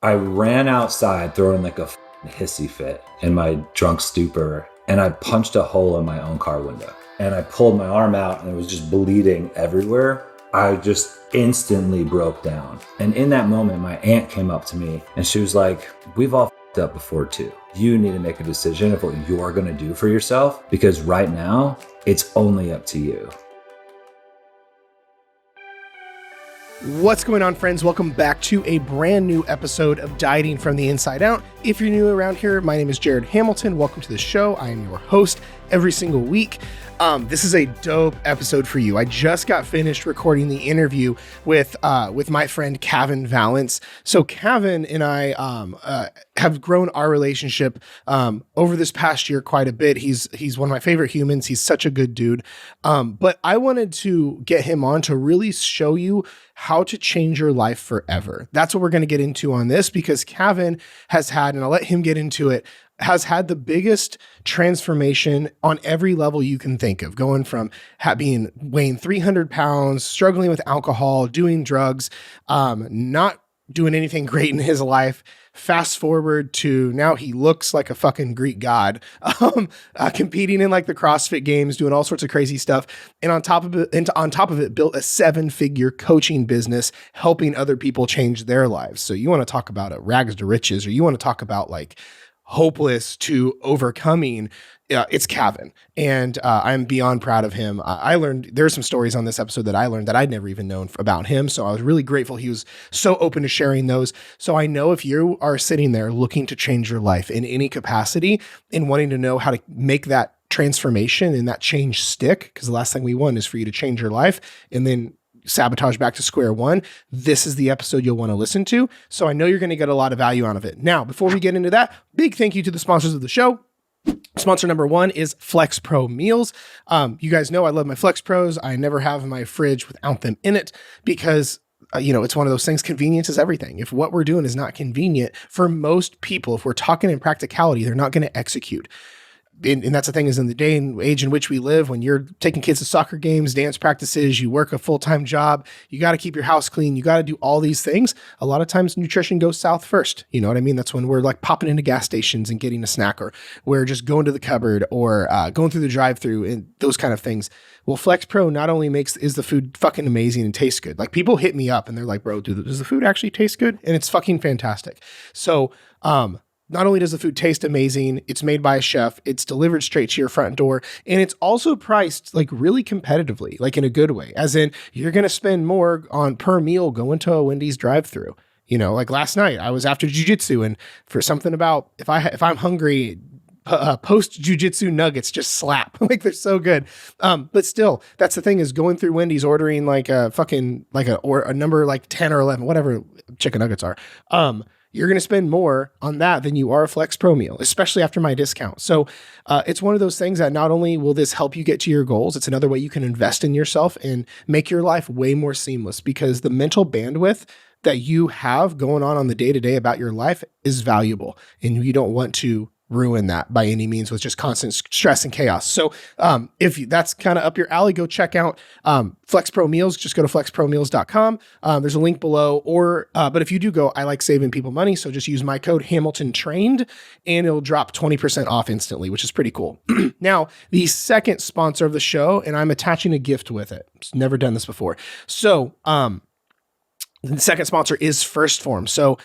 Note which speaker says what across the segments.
Speaker 1: I ran outside throwing like a hissy fit in my drunk stupor, and I punched a hole in my own car window. And I pulled my arm out and it was just bleeding everywhere. I just instantly broke down. And in that moment, my aunt came up to me and she was like, we've all f***ed up before too. You need to make a decision of what you're gonna do for yourself, because right now, it's only up to you.
Speaker 2: What's going on, friends? Welcome back to a brand new episode of Dieting from the Inside Out. If you're new around here, my name is Jared Hamilton. Welcome to the show. I am your host every single week. This is a dope episode for you. I just got finished recording the interview with my friend Cavan Valance. So Cavan and I have grown our relationship over this past year quite a bit. He's one of my favorite humans. He's such a good dude. But I wanted to get him on to really show you how to change your life forever. That's what we're going to get into on this, because Cavan has had, and I'll let him get into it, has had the biggest transformation on every level you can think of, going from weighing 300 pounds, struggling with alcohol, doing drugs, not doing anything great in his life. Fast forward to now, he looks like a fucking Greek god, competing in like the CrossFit games, doing all sorts of crazy stuff. And on top of it, built a 7-figure coaching business, helping other people change their lives. So you want to talk about rags to riches, or you want to talk about like hopeless to overcoming, it's Cavan. And I'm beyond proud of him. I learned, there's some stories on this episode that I learned that I'd never even known about him. So I was really grateful he was so open to sharing those. So I know if you are sitting there looking to change your life in any capacity and wanting to know how to make that transformation and that change stick, because the last thing we want is for you to change your life and then sabotage back to square one, this is the episode you'll want to listen to. So I know you're going to get a lot of value out of it. Now, before we get into that, big thank you to the sponsors of the show. Sponsor number one is Flex Pro Meals. You guys know I love my Flex Pros. I never have my fridge without them in it, because it's one of those things. Convenience is everything. If what we're doing is not convenient for most people, if we're talking in practicality, they're not going to execute. And that's the thing, is in the day and age in which we live, when you're taking kids to soccer games, dance practices, you work a full-time job, you got to keep your house clean, you got to do all these things. A lot of times nutrition goes south first. You know what I mean? That's when we're like popping into gas stations and getting a snack, or we're just going to the cupboard, or going through the drive-through and those kind of things. Well, Flex Pro not only is the food fucking amazing and tastes good. Like, people hit me up and they're like, bro, does the food actually taste good? And it's fucking fantastic. So, not only does the food taste amazing, it's made by a chef, it's delivered straight to your front door, and it's also priced like really competitively, like in a good way, as in you're going to spend more on per meal going to a Wendy's drive-through. Like last night I was after jujitsu, and for something about if I'm hungry, post jujitsu nuggets just slap. Like, they're so good. But still, that's the thing, is going through Wendy's, ordering like a fucking or a number like 10 or 11, whatever chicken nuggets are. You're going to spend more on that than you are a Flex Pro meal, especially after my discount. So it's one of those things that not only will this help you get to your goals, it's another way you can invest in yourself and make your life way more seamless, because the mental bandwidth that you have going on the day-to-day about your life is valuable, and you don't want to ruin that by any means with just constant stress and chaos. So if that's kind of up your alley, go check out Flex Pro Meals. Just go to flexpromeals.com. There's a link below, but if you do go, I like saving people money. So just use my code HamiltonTrained and it'll drop 20% off instantly, which is pretty cool. Now, the second sponsor of the show, and I'm attaching a gift with it. I've never done this before. So, the second sponsor is First Form. So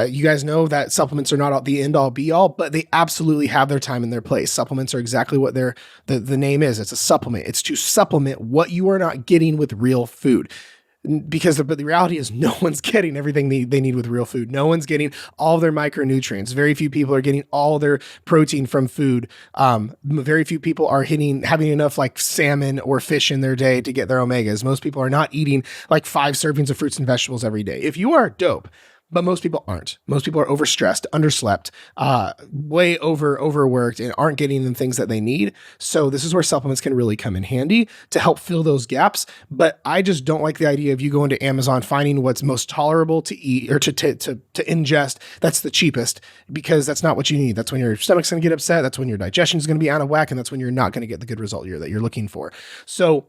Speaker 2: you guys know that supplements are not the end all be all, but they absolutely have their time and their place. Supplements are exactly what the name is. It's a supplement. It's to supplement what you are not getting with real food. Because the reality is no one's getting everything they need with real food. No one's getting all their micronutrients. Very few people are getting all their protein from food. Very few people are having enough like salmon or fish in their day to get their omegas. Most people are not eating like 5 servings of fruits and vegetables every day. If you are, dope. But most people aren't. Most people are overstressed, underslept, way overworked, and aren't getting the things that they need. So this is where supplements can really come in handy to help fill those gaps. But I just don't like the idea of you going to Amazon, finding what's most tolerable to eat or to ingest. That's the cheapest, because that's not what you need. That's when your stomach's going to get upset. That's when your digestion is going to be out of whack, and that's when you're not going to get the good result that you're looking for. So,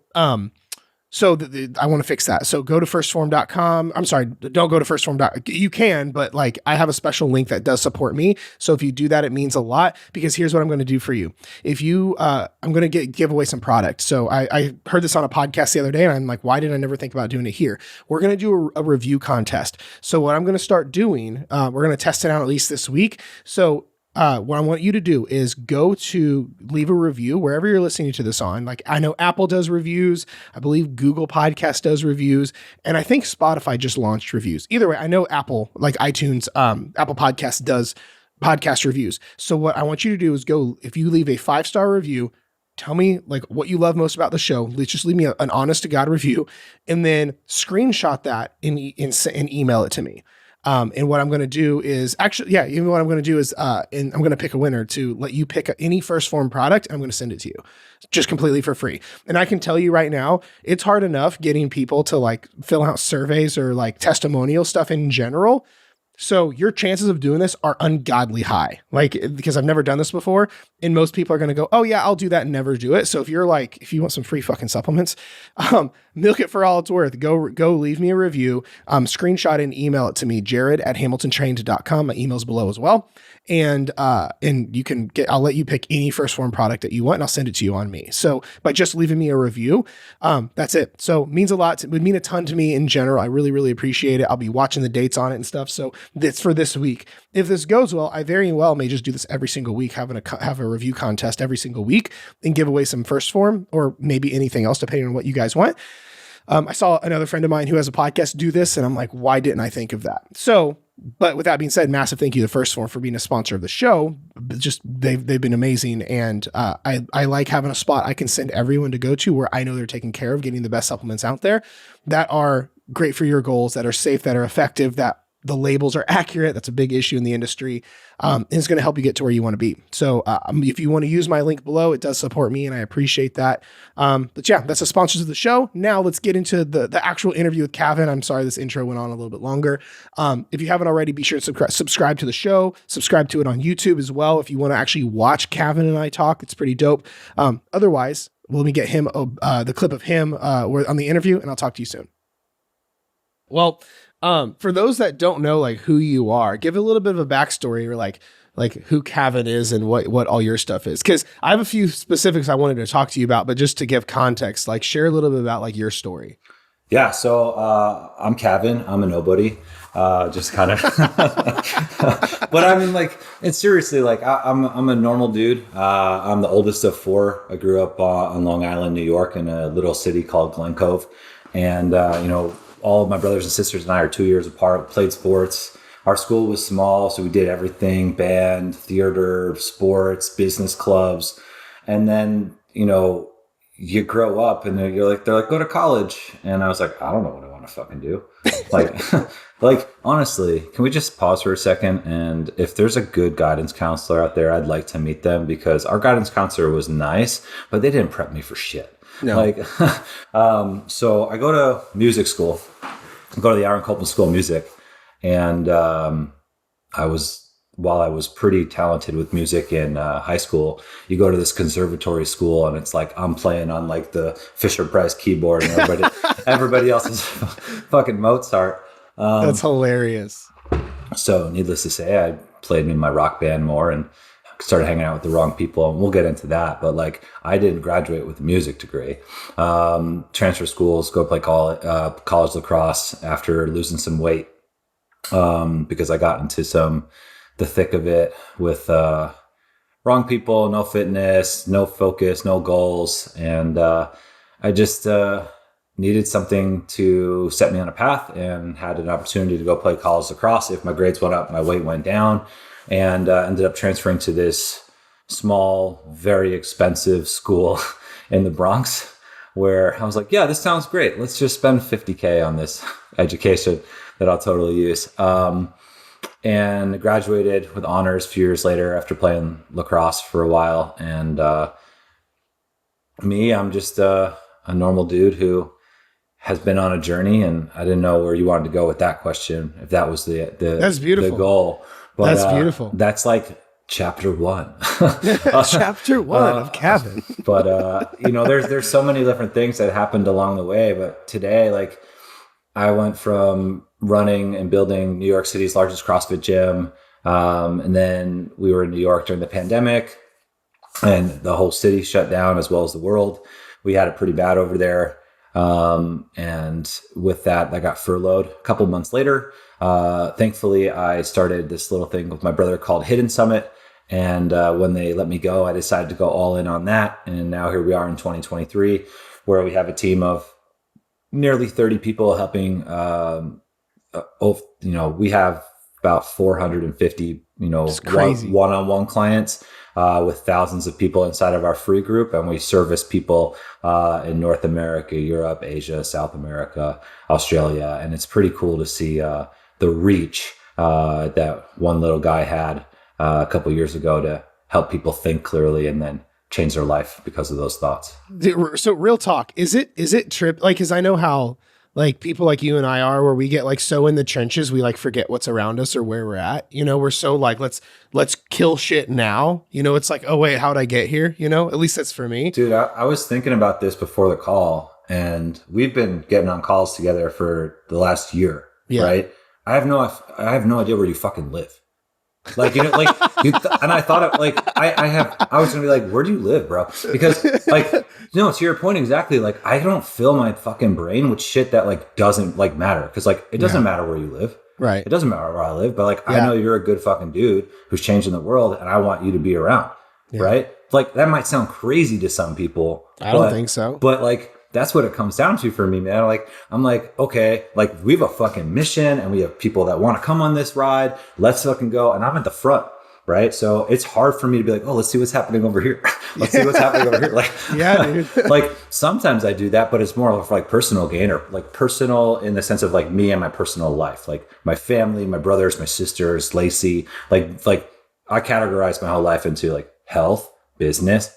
Speaker 2: So I want to fix that. So go to firstform.com. I'm sorry, don't go to firstform. You can, but like I have a special link that does support me. So if you do that, it means a lot, because here's what I'm going to do for you. If you, I'm going to give away some product. So I heard this on a podcast the other day and I'm like, why did I never think about doing it here? We're going to do a review contest. So what I'm going to start doing, we're going to test it out at least this week. So what I want you to do is go to leave a review wherever you're listening to this on. Like I know Apple does reviews. I believe Google Podcast does reviews. And I think Spotify just launched reviews. Either way, I know Apple, like iTunes, Apple Podcast does podcast reviews. So what I want you to do is go, if you leave a 5-star review, tell me like what you love most about the show. Let's just leave me an honest to God review and then screenshot that and email it to me. And what I'm going to do is even what I'm going to do is, and I'm going to pick a winner to let you pick any First Form product. I'm going to send it to you just completely for free. And I can tell you right now, it's hard enough getting people to like fill out surveys or like testimonial stuff in general. So your chances of doing this are ungodly high, like, because I've never done this before. And most people are going to go, oh yeah, I'll do that and never do it. So if you're like, if you want some free fucking supplements, milk it for all it's worth. Go leave me a review, screenshot and email it to me, jared@hamiltontrained.com. My email's below as well. And you can I'll let you pick any First Form product that you want and I'll send it to you on me. So by just leaving me a review, that's it. So it means a lot. It would mean a ton to me in general. I really, really appreciate it. I'll be watching the dates on it and stuff. So that's for this week. If this goes well, I very well may just do this every single week, have a review contest every single week and give away some First Form or maybe anything else, depending on what you guys want. I saw another friend of mine who has a podcast do this and I'm like, why didn't I think of that? So, but with that being said, massive thank you to First Form for being a sponsor of the show. Just they've been amazing. And I like having a spot I can send everyone to go to where I know they're taking care of getting the best supplements out there that are great for your goals, that are safe, that are effective, that the labels are accurate. That's a big issue in the industry. And it's going to help you get to where you want to be. So if you want to use my link below, it does support me and I appreciate that. But yeah, that's the sponsors of the show. Now let's get into the actual interview with Cavan. I'm sorry, this intro went on a little bit longer. If you haven't already, be sure to subscribe to the show, subscribe to it on YouTube as well. If you want to actually watch Cavan and I talk, it's pretty dope. Otherwise, let me get him the clip of him on the interview and I'll talk to you soon. Well, for those that don't know, like who you are, give a little bit of a backstory or like who Cavan is and what all your stuff is. Cause I have a few specifics I wanted to talk to you about, but just to give context, like share a little bit about like your story.
Speaker 1: Yeah. So, I'm Cavan. I'm a nobody. Just kind of, but I mean, like, it's seriously like, I'm a normal dude. I'm the oldest of 4. I grew up on Long Island, New York in a little city called Glen Cove. And, all of my brothers and sisters and I are 2 years apart, played sports. Our school was small, so we did everything: band, theater, sports, business clubs. And then, you grow up and they're like, go to college. And I was like, I don't know what I want to fucking do. Like, honestly, can we just pause for a second? And if there's a good guidance counselor out there, I'd like to meet them, because our guidance counselor was nice, but they didn't prep me for shit. No. So I go to music school. I go to the Aaron Copland School of Music. And while I was pretty talented with music in high school, you go to this conservatory school and it's like I'm playing on like the Fisher-Price keyboard and everybody else is fucking Mozart.
Speaker 2: That's hilarious.
Speaker 1: So needless to say, I played in my rock band more and started hanging out with the wrong people, and we'll get into that. But like, I didn't graduate with a music degree. Transfer schools, go play college lacrosse after losing some weight, because I got into the thick of it with wrong people, no fitness, no focus, no goals, and I just needed something to set me on a path, and had an opportunity to go play college lacrosse. If my grades went up, my weight went down. And ended up transferring to this small, very expensive school in the Bronx, where I was like, yeah, this sounds great. Let's just spend $50K on this education that I'll totally use. And graduated with honors a few years later after playing lacrosse for a while. And I'm just a normal dude who has been on a journey, and I didn't know where you wanted to go with that question, if that was
Speaker 2: That's beautiful.
Speaker 1: the goal. But,
Speaker 2: that's beautiful.
Speaker 1: That's like chapter one.
Speaker 2: Chapter one of Cavan.
Speaker 1: But there's so many different things that happened along the way. But today, like, I went from running and building New York City's largest CrossFit gym. And then we were in New York during the pandemic, and the whole city shut down as well as the world. We had it pretty bad over there. And with that, I got furloughed a couple months later. Thankfully, I started this little thing with my brother called Hidden Summit. And when they let me go, I decided to go all in on that. And now here we are in 2023, where we have a team of nearly 30 people helping. We have about 450, one-on-one clients with thousands of people inside of our free group. And we service people in North America, Europe, Asia, South America, Australia. And it's pretty cool to see the reach that one little guy had a couple years ago to help people think clearly and then change their life because of those thoughts.
Speaker 2: So real talk, is it trip? Like, cause I know how like people like you and I are, where we get like so in the trenches, we like forget what's around us or where we're at. We're so like, let's kill shit now. It's like, oh wait, how'd I get here? At least that's for me.
Speaker 1: Dude, I was thinking about this before the call, and we've been getting on calls together for the last year, right? I have no idea where you fucking live. Like, and I thought I was gonna be like, where do you live, bro? Because to your point exactly, like, I don't fill my fucking brain with shit that like doesn't like matter. Cause like, it doesn't matter where you live.
Speaker 2: Right.
Speaker 1: It doesn't matter where I live, but like, I know you're a good fucking dude who's changing the world, and I want you to be around. Yeah. Right. Like, that might sound crazy to some people.
Speaker 2: I don't think so.
Speaker 1: But like, that's what it comes down to for me, man. Like, I'm like, okay, like, we have a fucking mission and we have people that want to come on this ride. Let's fucking go. And I'm at the front, right? So it's hard for me to be like, oh, let's see what's happening over here. Let's see what's happening over here. Like,
Speaker 2: yeah, dude.
Speaker 1: Like, sometimes I do that, but it's more of like personal gain, or like personal in the sense of like me and my personal life, like my family, my brothers, my sisters, Lacey, like I categorize my whole life into like health, business,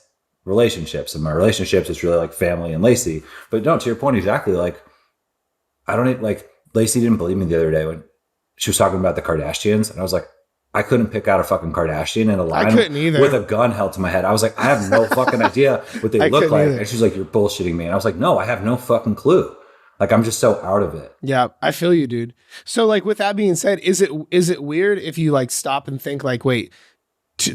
Speaker 1: relationships. And my relationships is really like family and Lacey. But no, to your point exactly, like, I don't like, Lacey didn't believe me the other day when she was talking about the Kardashians, and I was like, I couldn't pick out a fucking Kardashian in a line with a gun held to my head. I was like, I have no fucking idea what they look like. And she's like, you're bullshitting me. And I was like, no, I have no fucking clue. Like, I'm just so out of it.
Speaker 2: Yeah, I feel you, dude. So like, with that being said, is it weird if you like stop and think like, wait,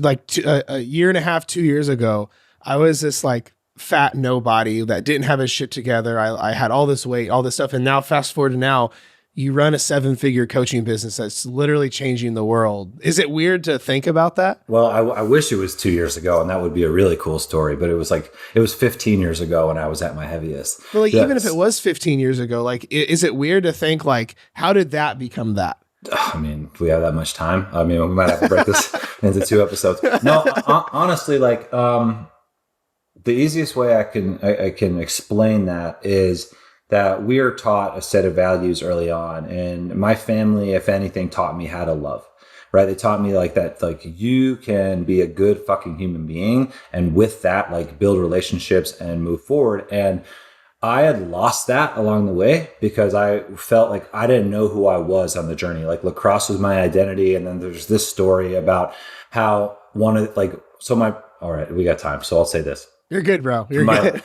Speaker 2: a year and a half, 2 years ago, I was this like fat nobody that didn't have his shit together. I had all this weight, all this stuff. And now fast forward to now, you run a 7-figure coaching business that's literally changing the world. Is it weird to think about that?
Speaker 1: Well, I wish it was 2 years ago, and that would be a really cool story. But it was 15 years ago when I was at my heaviest.
Speaker 2: But like, even if it was 15 years ago, like, is it weird to think like, how did that become that?
Speaker 1: I mean, if we have that much time, I mean, we might have to break this into 2 episodes. No, honestly, like, the easiest way I can explain that is that we are taught a set of values early on, and my family, if anything, taught me how to love. Right? They taught me like that, like, you can be a good fucking human being, and with that, like, build relationships and move forward. And I had lost that along the way because I felt like I didn't know who I was on the journey. Like, lacrosse was my identity, and then there's this story about how all right, we got time, so I'll say this.
Speaker 2: You're good, bro. You're good.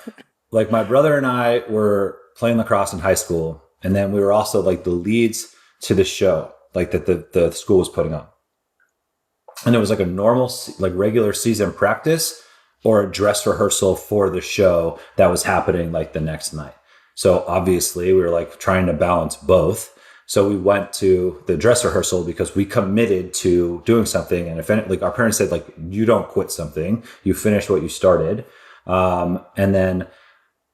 Speaker 1: Like, my brother and I were playing lacrosse in high school, and then we were also like the leads to the show, like that the school was putting on. And it was like a normal, like, regular season practice or a dress rehearsal for the show that was happening like the next night. So obviously we were like trying to balance both. So we went to the dress rehearsal because we committed to doing something. And if like, our parents said, like, you don't quit something, you finish what you started. And then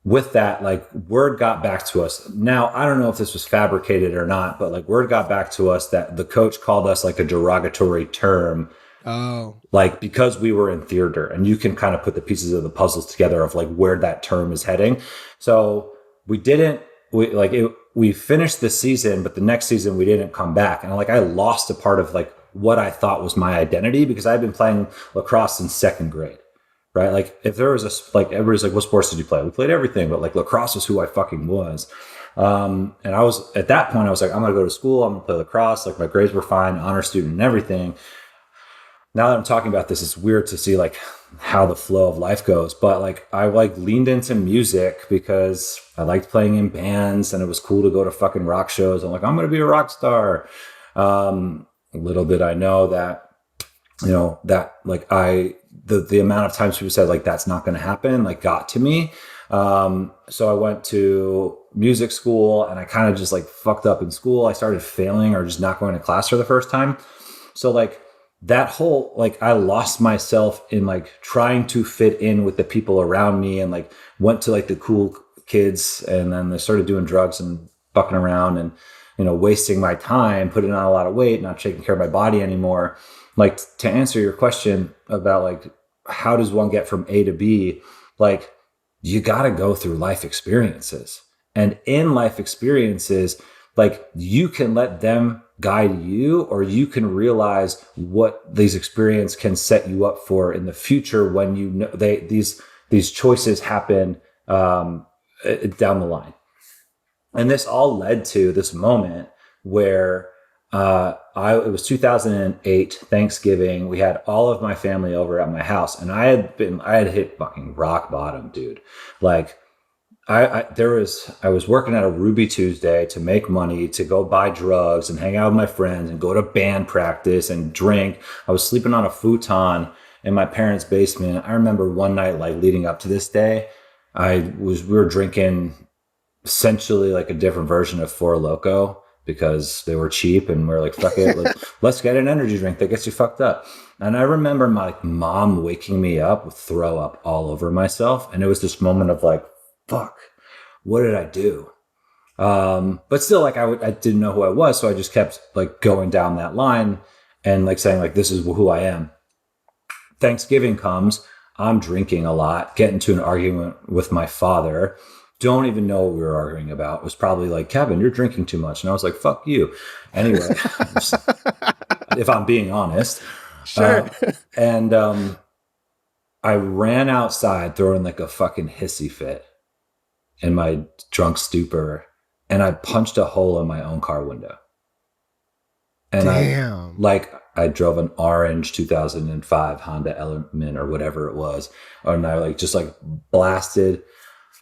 Speaker 1: with that, like, word got back to us. Now, I don't know if this was fabricated or not, but like, word got back to us that the coach called us like a derogatory term.
Speaker 2: Oh,
Speaker 1: like, because we were in theater, and you can kind of put the pieces of the puzzles together of like where that term is heading. So we finished the season, but the next season we didn't come back. And like, I lost a part of like what I thought was my identity because I'd been playing lacrosse since 2nd grade. Right? Like, if there was everybody's like, what sports did you play? We played everything, but like, lacrosse was who I fucking was. And I was, at that point, I was like, I'm going to go to school. I'm going to play lacrosse. Like, my grades were fine, honor student and everything. now that I'm talking about this, it's weird to see like how the flow of life goes. But like I like leaned into music because I liked playing in bands and it was cool to go to fucking rock shows. I'm like, I'm gonna be a rock star. Little did I know that, that like the amount of times people said like that's not gonna happen, like got to me. So I went to music school and I kind of just like fucked up in school. I started failing or just not going to class for the first time. So like that whole, like I lost myself in like trying to fit in with the people around me and like went to like the cool kids and then they started doing drugs and fucking around and, wasting my time, putting on a lot of weight, not taking care of my body anymore. Like to answer your question about like, how does one get from A to B? Like you got to go through life experiences, and in life experiences, like you can let them guide you, or you can realize what these experiences can set you up for in the future when these choices happen down the line. And this all led to this moment where it was 2008 Thanksgiving. We had all of my family over at my house, and I had hit fucking rock bottom, dude. Like I was working at a Ruby Tuesday to make money, to go buy drugs and hang out with my friends and go to band practice and drink. I was sleeping on a futon in my parents' basement. I remember one night, like leading up to this day, we were drinking essentially like a different version of Four Loko because they were cheap, and we're like, fuck it, let's get an energy drink that gets you fucked up. And I remember my mom waking me up with throw up all over myself. And it was this moment of like, fuck, what did I do? But still, like I didn't know who I was. So I just kept like going down that line and like saying like, this is who I am. Thanksgiving comes, I'm drinking a lot, get into an argument with my father. Don't even know what we were arguing about. It was probably like, Kevin, you're drinking too much. And I was like, fuck you. Anyway, if I'm being honest.
Speaker 2: Sure.
Speaker 1: And I ran outside throwing like a fucking hissy fit in my drunk stupor. And I punched a hole in my own car window. And
Speaker 2: damn.
Speaker 1: I drove an orange 2005 Honda Element or whatever it was. And I like just like blasted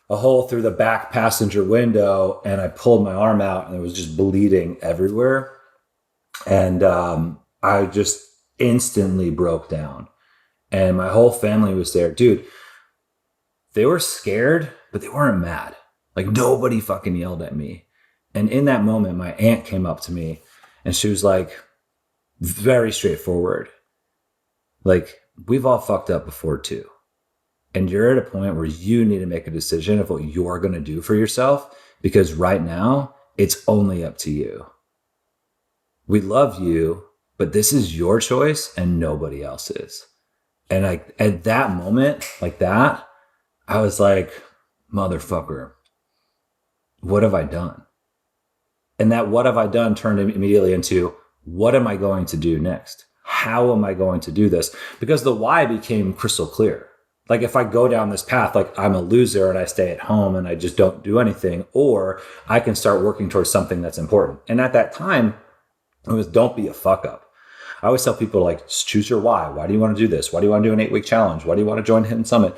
Speaker 1: a hole through the back passenger window, and I pulled my arm out and it was just bleeding everywhere. And I just instantly broke down, and my whole family was there. Dude, they were scared, but they weren't mad. Like nobody fucking yelled at me. And in that moment, my aunt came up to me and she was like, very straightforward. Like, we've all fucked up before too. And you're at a point where you need to make a decision of what you're going to do for yourself, because right now it's only up to you. We love you, but this is your choice and nobody else's. And at that moment, like that, I was like, motherfucker, what have I done? And that what have I done turned immediately into what am I going to do next? How am I going to do this? Because the why became crystal clear. Like if I go down this path, like I'm a loser and I stay at home and I just don't do anything, or I can start working towards something that's important. And at that time, it was don't be a fuck up. I always tell people like, just choose your why. Why do you want to do this? Why do you want to do an 8-week challenge? Why do you want to join Hidden Summit?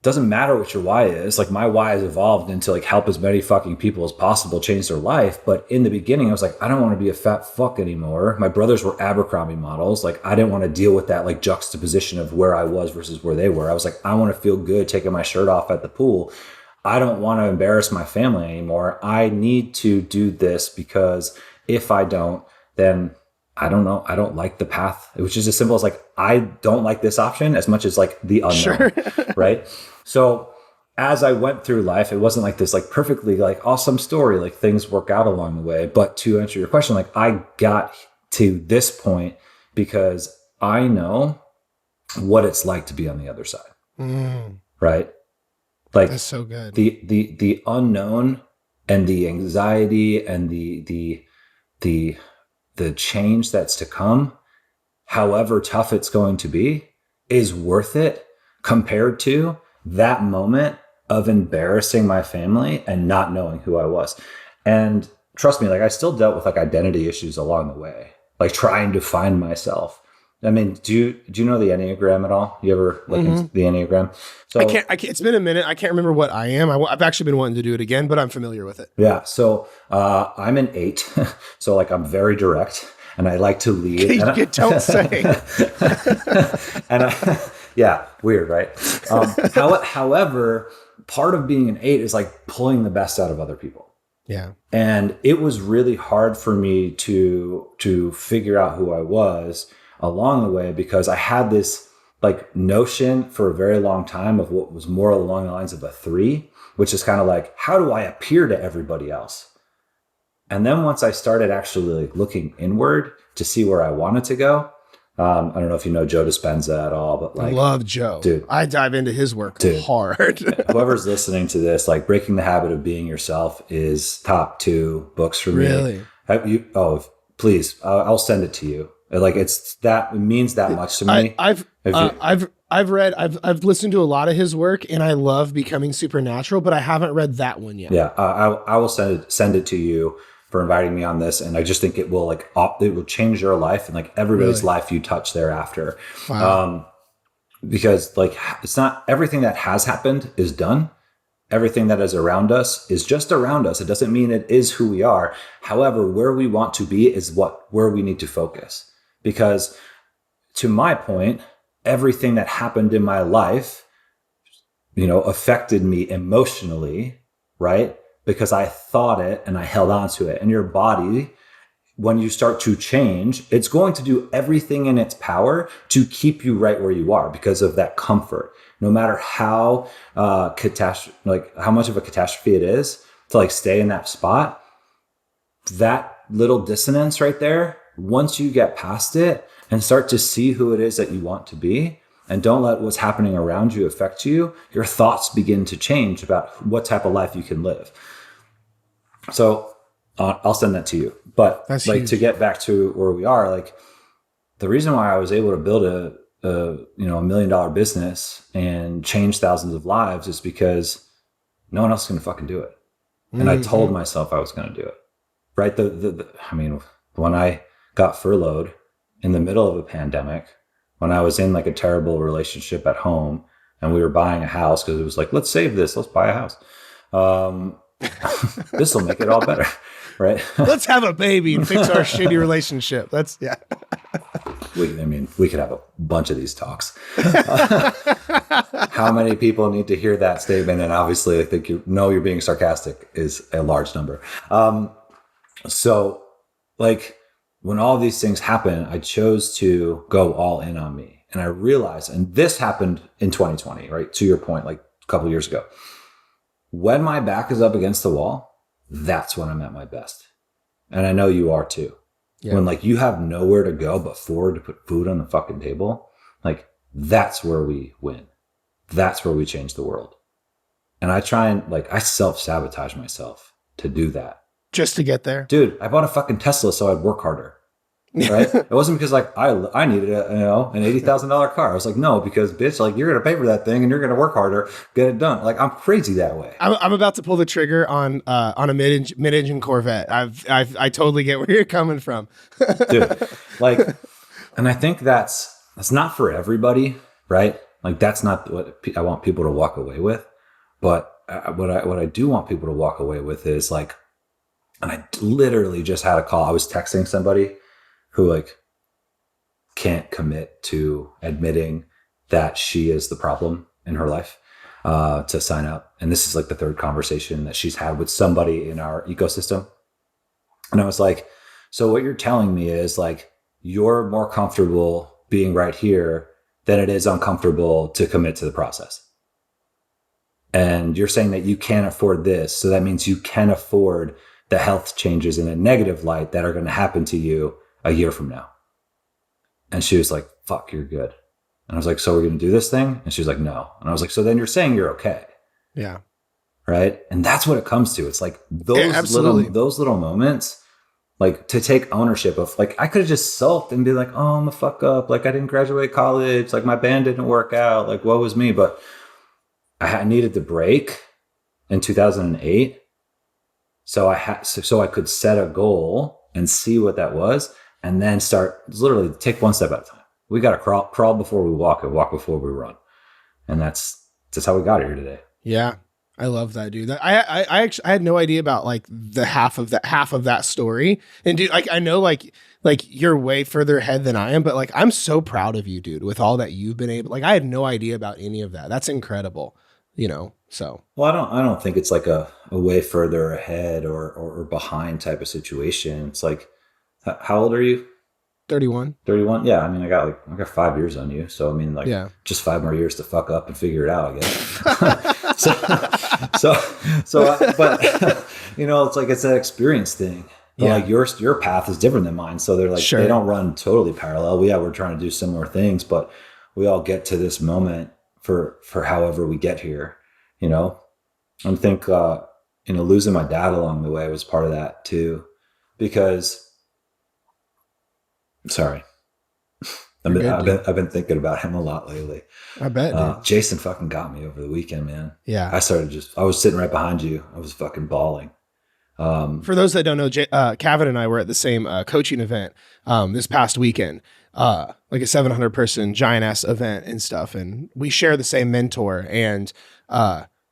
Speaker 1: Doesn't matter what your why is. Like my why has evolved into like help as many fucking people as possible change their life. But in the beginning, I was like, I don't want to be a fat fuck anymore. My brothers were Abercrombie models. Like I didn't want to deal with that like juxtaposition of where I was versus where they were. I was like, I want to feel good taking my shirt off at the pool. I don't want to embarrass my family anymore. I need to do this because if I don't, then I don't know. I don't like the path, which is as simple as like, I don't like this option as much as like the unknown, sure. Right? So as I went through life, it wasn't like this like perfectly like awesome story, like things work out along the way. But to answer your question, like I got to this point because I know what it's like to be on the other side. Right? Like
Speaker 2: that's so good.
Speaker 1: The unknown and the anxiety and the change that's to come, however tough it's going to be, is worth it compared to that moment of embarrassing my family and not knowing who I was. And trust me, like I still dealt with like identity issues along the way, like trying to find myself. I mean, do you know the Enneagram at all? You ever look into the Enneagram? So
Speaker 2: I can't. It's been a minute. I can't remember what I am. I've actually been wanting to do it again, but I'm familiar with it.
Speaker 1: yeah. So I'm an 8. So like I'm very direct, and I like to lead.
Speaker 2: You don't say.
Speaker 1: Yeah, weird, right? However, part of being an 8 is like pulling the best out of other people.
Speaker 2: Yeah.
Speaker 1: And it was really hard for me to figure out who I was along the way, because I had this like notion for a very long time of what was more along the lines of a 3, which is kind of like, how do I appear to everybody else? And then once I started actually like looking inward to see where I wanted to go, I don't know if you know Joe Dispenza at all, but like,
Speaker 2: I love Joe.
Speaker 1: Dude,
Speaker 2: I dive into his work hard.
Speaker 1: Whoever's listening to this, like Breaking the Habit of Being Yourself is top 2 books for me.
Speaker 2: Really?
Speaker 1: Have you? Oh, please, I'll send it to you. Like it means that much to me.
Speaker 2: I've listened to a lot of his work, and I love Becoming Supernatural, but I haven't read that one yet.
Speaker 1: Yeah, I will send it to you for inviting me on this, and I just think it will it will change your life and like everybody's life you touch thereafter. Wow. Because like it's not everything that has happened is done. Everything that is around us is just around us. It doesn't mean it is who we are. However, where we want to be is where we need to focus. Because to my point, everything that happened in my life, affected me emotionally, right? Because I thought it and I held on to it. And your body, when you start to change, it's going to do everything in its power to keep you right where you are because of that comfort. No matter how how much of a catastrophe it is to like stay in that spot, that little dissonance right there, once you get past it and start to see who it is that you want to be, and don't let what's happening around you affect you, your thoughts begin to change about what type of life you can live. So I'll send that to you. But that's like huge. To get back to where we are, like the reason why I was able to build a $1 million business and change thousands of lives is because no one else is going to fucking do it. And I told myself I was going to do it. Right. When I got furloughed in the middle of a pandemic, when I was in like a terrible relationship at home and we were buying a house because it was like, let's save this, let's buy a house. This will make it all better. Right.
Speaker 2: Let's have a baby and fix our shitty relationship.
Speaker 1: We could have a bunch of these talks. How many people need to hear that statement? And obviously I think you're being sarcastic is a large number. So like when all these things happen, I chose to go all in on me. And I realized, and this happened in 2020, right? To your point, like a couple of years ago, when my back is up against the wall, that's when I'm at my best. And I know you are too. Yeah. When like you have nowhere to go but forward to put food on the fucking table, like that's where we win. That's where we change the world. And I try and I self-sabotage myself to do that.
Speaker 2: Just to get there?
Speaker 1: Dude, I bought a fucking Tesla so I'd work harder. Right? It wasn't because I needed an $80,000 car. I was like, no, because bitch, you're going to pay for that thing and you're going to work harder, get it done. I'm crazy that way.
Speaker 2: I'm about to pull the trigger on a mid-engine Corvette. I totally get where you're coming from.
Speaker 1: Dude, and I think that's not for everybody, right? That's not what I want people to walk away with. But what I do want people to walk away with is and I literally just had a call. I was texting somebody who can't commit to admitting that she is the problem in her life to sign up. And this is the 3rd conversation that she's had with somebody in our ecosystem. And I was like, so what you're telling me is you're more comfortable being right here than it is uncomfortable to commit to the process. And you're saying that you can't afford this. So that means you can afford the health changes in a negative light that are going to happen to you a year from now. And she was like, fuck, you're good. And I was like, so we're going to do this thing? And she was like, no. And I was like, so then you're saying you're okay.
Speaker 2: Yeah.
Speaker 1: Right. And that's what it comes to. It's those little moments, to take ownership of I could have just sulked and be like, oh, I'm a fuck up. I didn't graduate college. My band didn't work out. Woe was me. But I needed the break in 2008. So I could set a goal and see what that was. And then start literally take one step at a time. We got to crawl before we walk and walk before we run. And that's just how we got here today.
Speaker 2: Yeah. I love that, dude. I actually, I had no idea about like the half of that story. And dude, like, I know like you're way further ahead than I am, but like, I'm so proud of you, dude, with all that you've been able, like, I had no idea about any of that. That's incredible, you know? So,
Speaker 1: well, I don't think it's like a way further ahead or behind type of situation. It's like, how old are you?
Speaker 2: 31.
Speaker 1: 31. Yeah. I mean, I got 5 years on you. So, I mean, like just 5 more years to fuck up and figure it out, I guess. But you know, it's like, it's that experience thing. But like your path is different than mine. So they're like, they don't run totally parallel. We're trying to do similar things, but we all get to this moment for however we get here, you know? I think, losing my dad along the way was part of that too, because sorry. I've been thinking about him a lot lately.
Speaker 2: I bet, dude.
Speaker 1: Jason fucking got me over the weekend, man.
Speaker 2: Yeah.
Speaker 1: I was sitting right behind you. I was fucking bawling.
Speaker 2: For those that don't know, Cavan and I were at the same coaching event this past weekend, like a 700 person giant ass event and stuff. And we share the same mentor. And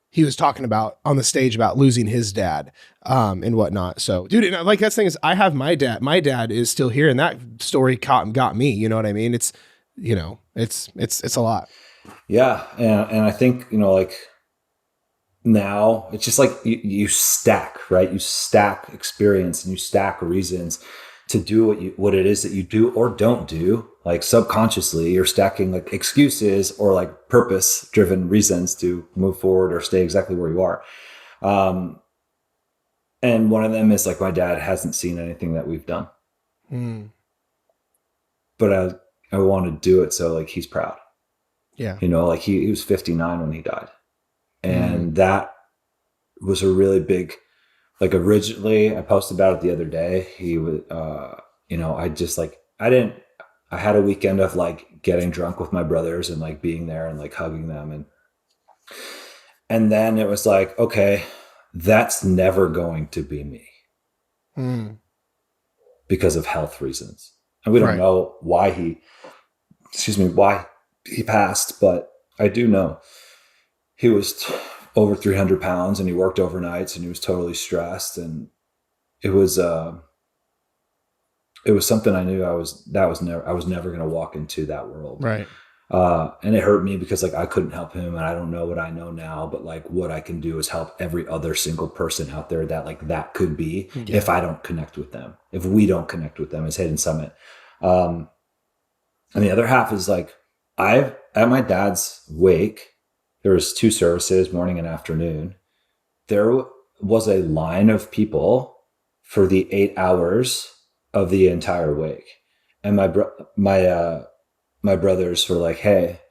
Speaker 2: he was talking about on the stage about losing his dad and whatnot. So, dude, and like that's the thing is, I have my dad. My dad is still here, and that story got me. You know what I mean? It's, you know, it's a lot.
Speaker 1: Yeah, and I think, you know, like now it's just like you stack, right? You stack experience and you stack reasons to do what it is that you do or don't do. Like subconsciously, you're stacking like excuses or like purpose-driven reasons to move forward or stay exactly where you are. And one of them is like, my dad hasn't seen anything that we've done, but I want to do it so like he's proud.
Speaker 2: Yeah,
Speaker 1: you know, like he was 59 when he died, and that was a really big. Like originally, I posted about it the other day. He was, you know, I had a weekend of like getting drunk with my brothers and like being there and like hugging them. And then it was like, okay, that's never going to be me because of health reasons. And we don't know why he passed, but I do know he was over 300 pounds and he worked overnights and he was totally stressed. And it was something I knew I was never going to walk into that world.
Speaker 2: Right.
Speaker 1: And it hurt me because like I couldn't help him, and I don't know what I know now, but like what I can do is help every other single person out there that like that could be if I don't connect with them, if we don't connect with them as Hidden Summit. And the other half is like, at my dad's wake, there was 2 services, morning and afternoon. There was a line of people for the 8 hours of the entire wake. And my brothers were like, hey,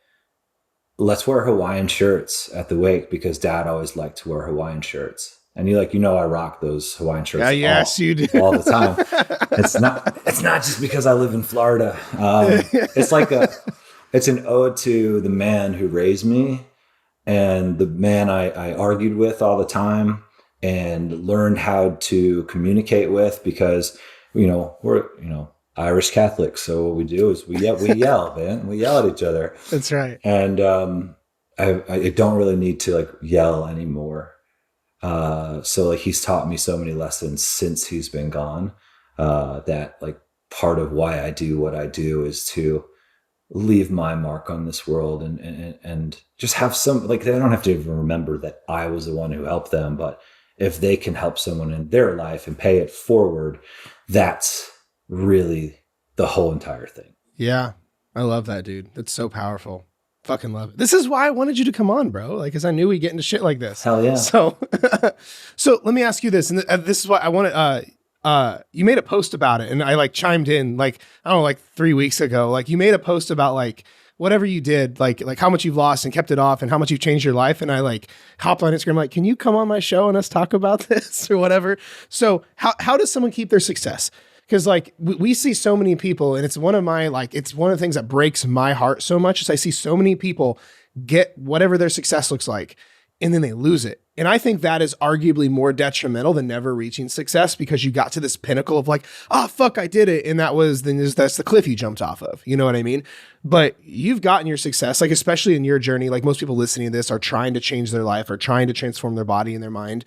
Speaker 1: let's wear Hawaiian shirts at the wake because dad always liked to wear Hawaiian shirts. And I rock those Hawaiian shirts
Speaker 2: you do.
Speaker 1: all the time. It's not just because I live in Florida. It's an ode to the man who raised me and the man I argued with all the time and learned how to communicate with, because, you know, we're, you know, Irish Catholics. So what we do is we yell, man. We yell at each other.
Speaker 2: That's right.
Speaker 1: And I don't really need to like yell anymore. So like he's taught me so many lessons since he's been gone, that like part of why I do what I do is to leave my mark on this world and just have some, like, they don't have to even remember that I was the one who helped them, but if they can help someone in their life and pay it forward, that's really the whole entire thing.
Speaker 2: Yeah. I love that, dude. That's so powerful. Fucking love it. This is why I wanted you to come on, bro. Like, cause I knew we'd get into shit like this.
Speaker 1: Hell yeah.
Speaker 2: So, so let me ask you this. And this is why I want to, you made a post about it and I like chimed in like, I don't know, like 3 weeks ago, like you made a post about like whatever you did, like how much you've lost and kept it off and how much you've changed your life. And I like hopped on Instagram, like, can you come on my show and us talk about this or whatever? So how does someone keep their success? Because like we see so many people, and it's one of my, like, it's one of the things that breaks my heart so much is I see so many people get whatever their success looks like and then they lose it. And I think that is arguably more detrimental than never reaching success, because you got to this pinnacle of like, oh, fuck, I did it. And that's the cliff you jumped off of. You know what I mean? But you've gotten your success, like, especially in your journey, like most people listening to this are trying to change their life or trying to transform their body and their mind.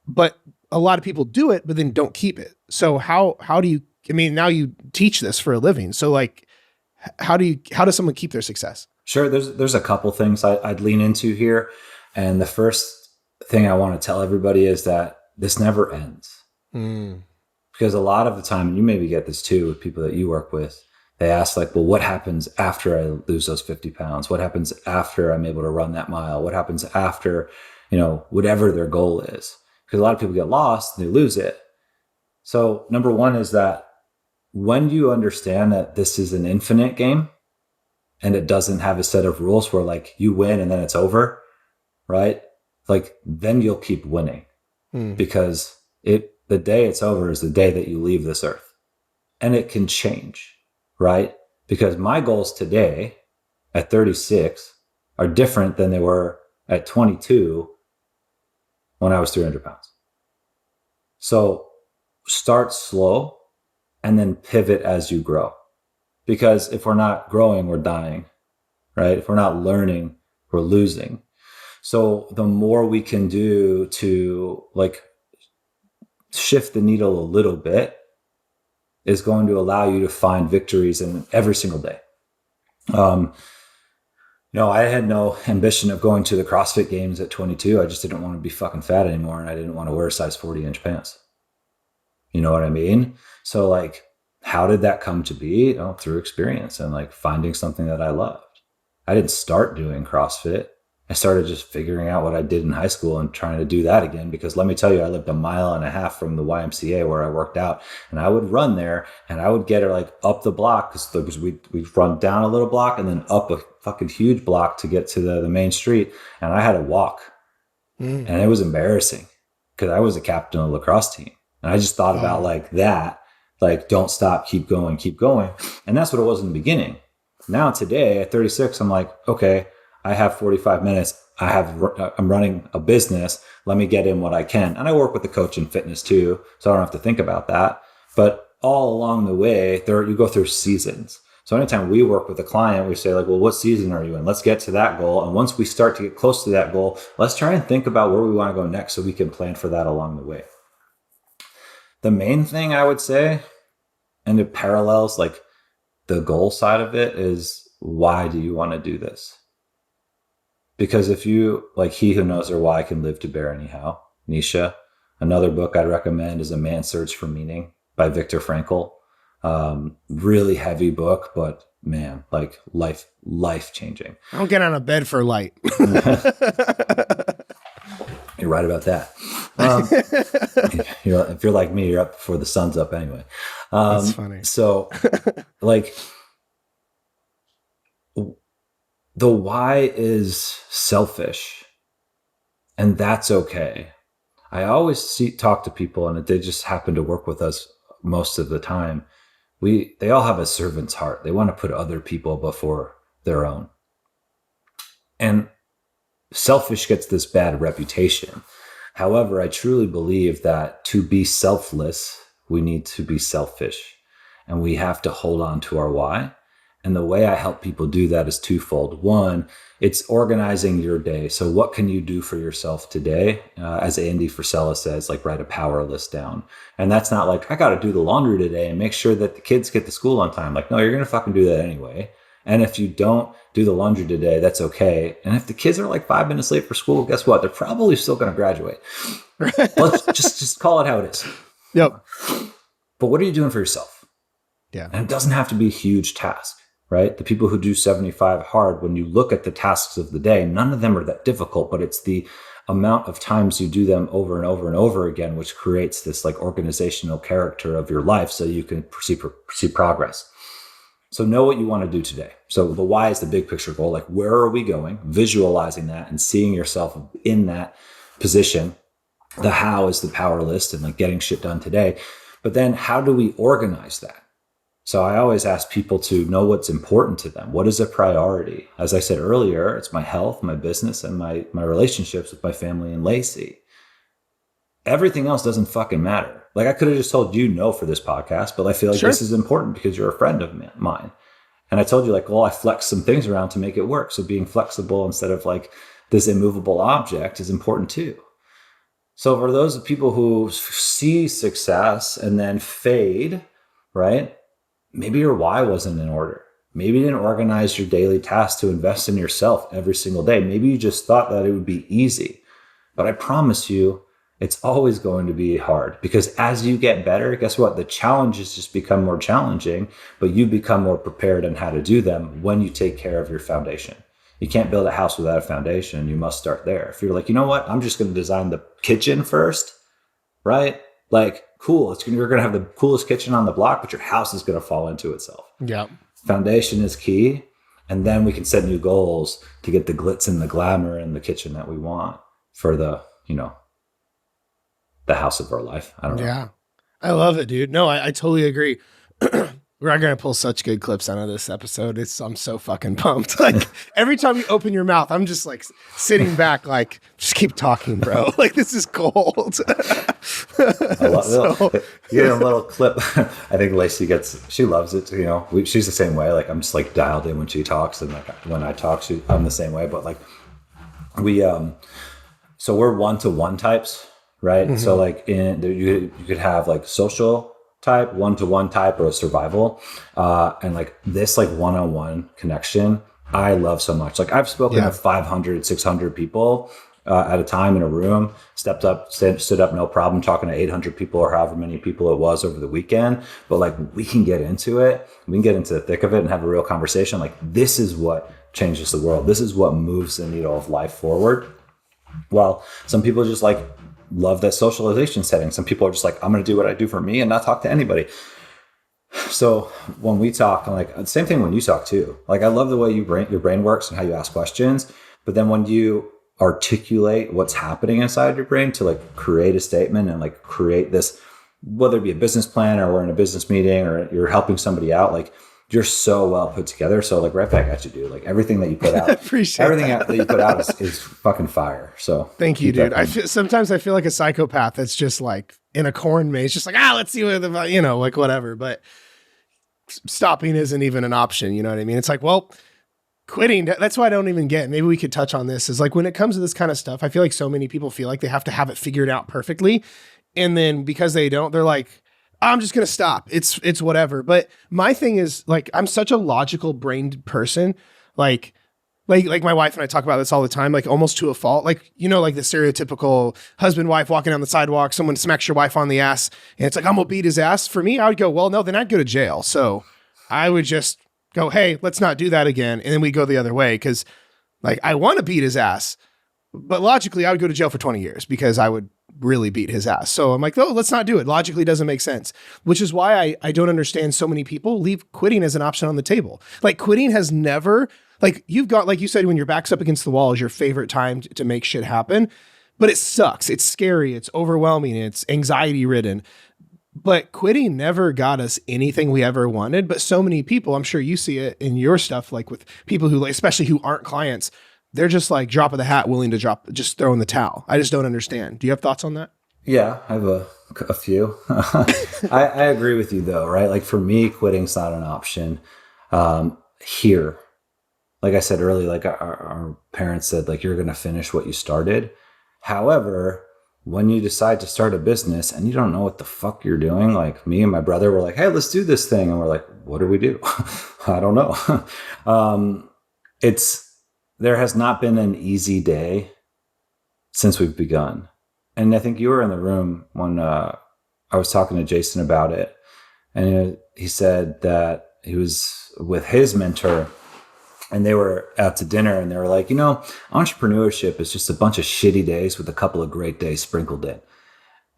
Speaker 2: But a lot of people do it, but then don't keep it. So how do you, I mean, now you teach this for a living. So like, how does someone keep their success?
Speaker 1: Sure. There's a couple things I'd lean into here. And the first thing I want to tell everybody is that this never ends. Because a lot of the time, and you maybe get this too with people that you work with, they ask like, well, what happens after I lose those 50 pounds? What happens after I'm able to run that mile? What happens after, whatever their goal is? Because a lot of people get lost and they lose it. So number one is that when you understand that this is an infinite game and it doesn't have a set of rules where like you win and then it's over, right? Like then you'll keep winning because the day it's over is the day that you leave this earth, and it can change, right? Because my goals today at 36 are different than they were at 22 when I was 300 pounds. So start slow and then pivot as you grow. Because if we're not growing, we're dying, right? If we're not learning, we're losing. So the more we can do to like shift the needle a little bit is going to allow you to find victories in every single day. I had no ambition of going to the CrossFit Games at 22. I just didn't want to be fucking fat anymore. And I didn't want to wear size 40-inch pants. You know what I mean? So like, how did that come to be? Through experience and like finding something that I loved. I didn't start doing CrossFit. I started just figuring out what I did in high school and trying to do that again, because let me tell you, I lived 1.5 miles from the YMCA where I worked out, and I would run there and I would get her like up the block because we'd run down a little block and then up a fucking huge block to get to the main street. And I had to walk and it was embarrassing because I was a captain of the lacrosse team. And I just thought about like that, like don't stop, keep going. And that's what it was in the beginning. Now today at 36, I'm like, okay, I have 45 minutes. I'm running a business. Let me get in what I can. And I work with the coach in fitness too, so I don't have to think about that. But all along the way, you go through seasons. So anytime we work with a client, we say like, well, what season are you in? Let's get to that goal. And once we start to get close to that goal, let's try and think about where we want to go next so we can plan for that along the way. The main thing I would say, and it parallels like the goal side of it, is why do you want to do this? Because if you, like he who knows their why can live to bear anyhow, Nietzsche. Another book I'd recommend is A Man's Search for Meaning by Viktor Frankl. Really heavy book, but man, like life changing.
Speaker 2: I don't get on a bed for light.
Speaker 1: You're right about that. If you're like me, you're up before the sun's up anyway.
Speaker 2: That's funny.
Speaker 1: So like, the why is selfish, and that's okay. I always talk to people, and they just happen to work with us most of the time. They all have a servant's heart. They want to put other people before their own. And selfish gets this bad reputation. However, I truly believe that to be selfless, we need to be selfish, and we have to hold on to our why. And the way I help people do that is twofold. One, it's organizing your day. So what can you do for yourself today? As Andy Frisella says, like write a power list down. And that's not like, I got to do the laundry today and make sure that the kids get to school on time. Like, no, you're going to fucking do that anyway. And if you don't do the laundry today, that's okay. And if the kids are like 5 minutes late for school, guess what? They're probably still going to graduate. Let's just call it how it is.
Speaker 2: Yep.
Speaker 1: But what are you doing for yourself?
Speaker 2: Yeah.
Speaker 1: And it doesn't have to be a huge task. Right? The people who do 75 hard, when you look at the tasks of the day, none of them are that difficult, but it's the amount of times you do them over and over and over again, which creates this like organizational character of your life so you can see progress. So know what you want to do today. So the why is the big picture goal. Like, where are we going? Visualizing that and seeing yourself in that position. The how is the power list and like getting shit done today. But then how do we organize that? So I always ask people to know what's important to them. What is a priority? As I said earlier, it's my health, my business, and my relationships with my family and Lacey. Everything else doesn't fucking matter. Like I could have just told you no for this podcast, but I feel like this is important because you're a friend of mine. And I told you like, well, I flex some things around to make it work. So being flexible instead of like this immovable object is important too. So for those people who see success and then fade, right? Maybe your why wasn't in order. Maybe you didn't organize your daily tasks to invest in yourself every single day. Maybe you just thought that it would be easy. But I promise you, it's always going to be hard because as you get better, guess what? The challenges just become more challenging, but you become more prepared on how to do them when you take care of your foundation. You can't build a house without a foundation. You must start there. If you're like, you know what? I'm just going to design the kitchen first, right? Like, cool. You're going to have the coolest kitchen on the block, but your house is going to fall into itself.
Speaker 2: Yeah.
Speaker 1: Foundation is key. And then we can set new goals to get the glitz and the glamour in the kitchen that we want for the, the house of our life. I don't know.
Speaker 2: Yeah. I love it, dude. No, I totally agree. We're going to pull such good clips out of this episode. I'm so fucking pumped. Like every time you open your mouth, I'm just like sitting back, like just keep talking, bro. Like this is gold.
Speaker 1: I love it. You get a little clip. I think Lacey she loves it. She's the same way. Like I'm just like dialed in when she talks, and like when I talk, I'm the same way. But like so we're 1-to-1 types, right? Mm-hmm. So like you could have like social type, 1-to-1 type, or a survival. And like this like one-on-one connection, I love so much. Like I've spoken to 500, 600 people at a time in a room, stood up, no problem, talking to 800 people or however many people it was over the weekend. But like we can get into it. We can get into the thick of it and have a real conversation. Like this is what changes the world. This is what moves the needle of life forward. Well, some people just like love that socialization setting. Some people are just like, I'm going to do what I do for me and not talk to anybody. So when we talk, I'm like, same thing when you talk too. Like I love the way your brain works and how you ask questions. But then when you articulate what's happening inside your brain to like create a statement and like create this, whether it be a business plan or we're in a business meeting or you're helping somebody out, like you're so well put together. So like right back at you, dude. Like everything that you put out, that you put out is fucking fire. So
Speaker 2: thank you, dude. Sometimes I feel like a psychopath that's just like in a corn maze, just like, let's see what like whatever. But stopping isn't even an option. You know what I mean? It's like, well, quitting. That's why I don't even get. Maybe we could touch on this. Is like when it comes to this kind of stuff, I feel like so many people feel like they have to have it figured out perfectly, and then because they don't, they're like, I'm just going to stop. It's whatever. But my thing is like, I'm such a logical brained person. Like my wife and I talk about this all the time, like almost to a fault. Like, like the stereotypical husband, wife walking down the sidewalk, someone smacks your wife on the ass and it's like, I'm gonna beat his ass. For me, I would go, well, no, then I'd go to jail. So I would just go, hey, let's not do that again. And then we go the other way. Cause like, I want to beat his ass, but logically I would go to jail for 20 years because I would really beat his ass. So I'm like, oh, let's not do it. Logically doesn't make sense, which is why I don't understand so many people leave quitting as an option on the table. Like quitting has never, like you've got, like you said, when your back's up against the wall is your favorite time to make shit happen, but it sucks. It's scary. It's overwhelming. It's anxiety ridden, but quitting never got us anything we ever wanted. But so many people, I'm sure you see it in your stuff, like with people who, especially who aren't clients, they're just like drop of the hat, willing to just throw in the towel. I just don't understand. Do you have thoughts on that?
Speaker 1: Yeah, I have a few. I agree with you though, right? Like for me, quitting's not an option here. Like I said earlier, like our parents said, like, you're going to finish what you started. However, when you decide to start a business and you don't know what the fuck you're doing, like me and my brother were like, hey, let's do this thing. And we're like, what do we do? I don't know. There has not been an easy day since we've begun. And I think you were in the room when I was talking to Jason about it. And he said that he was with his mentor and they were out to dinner and they were like, entrepreneurship is just a bunch of shitty days with a couple of great days sprinkled in.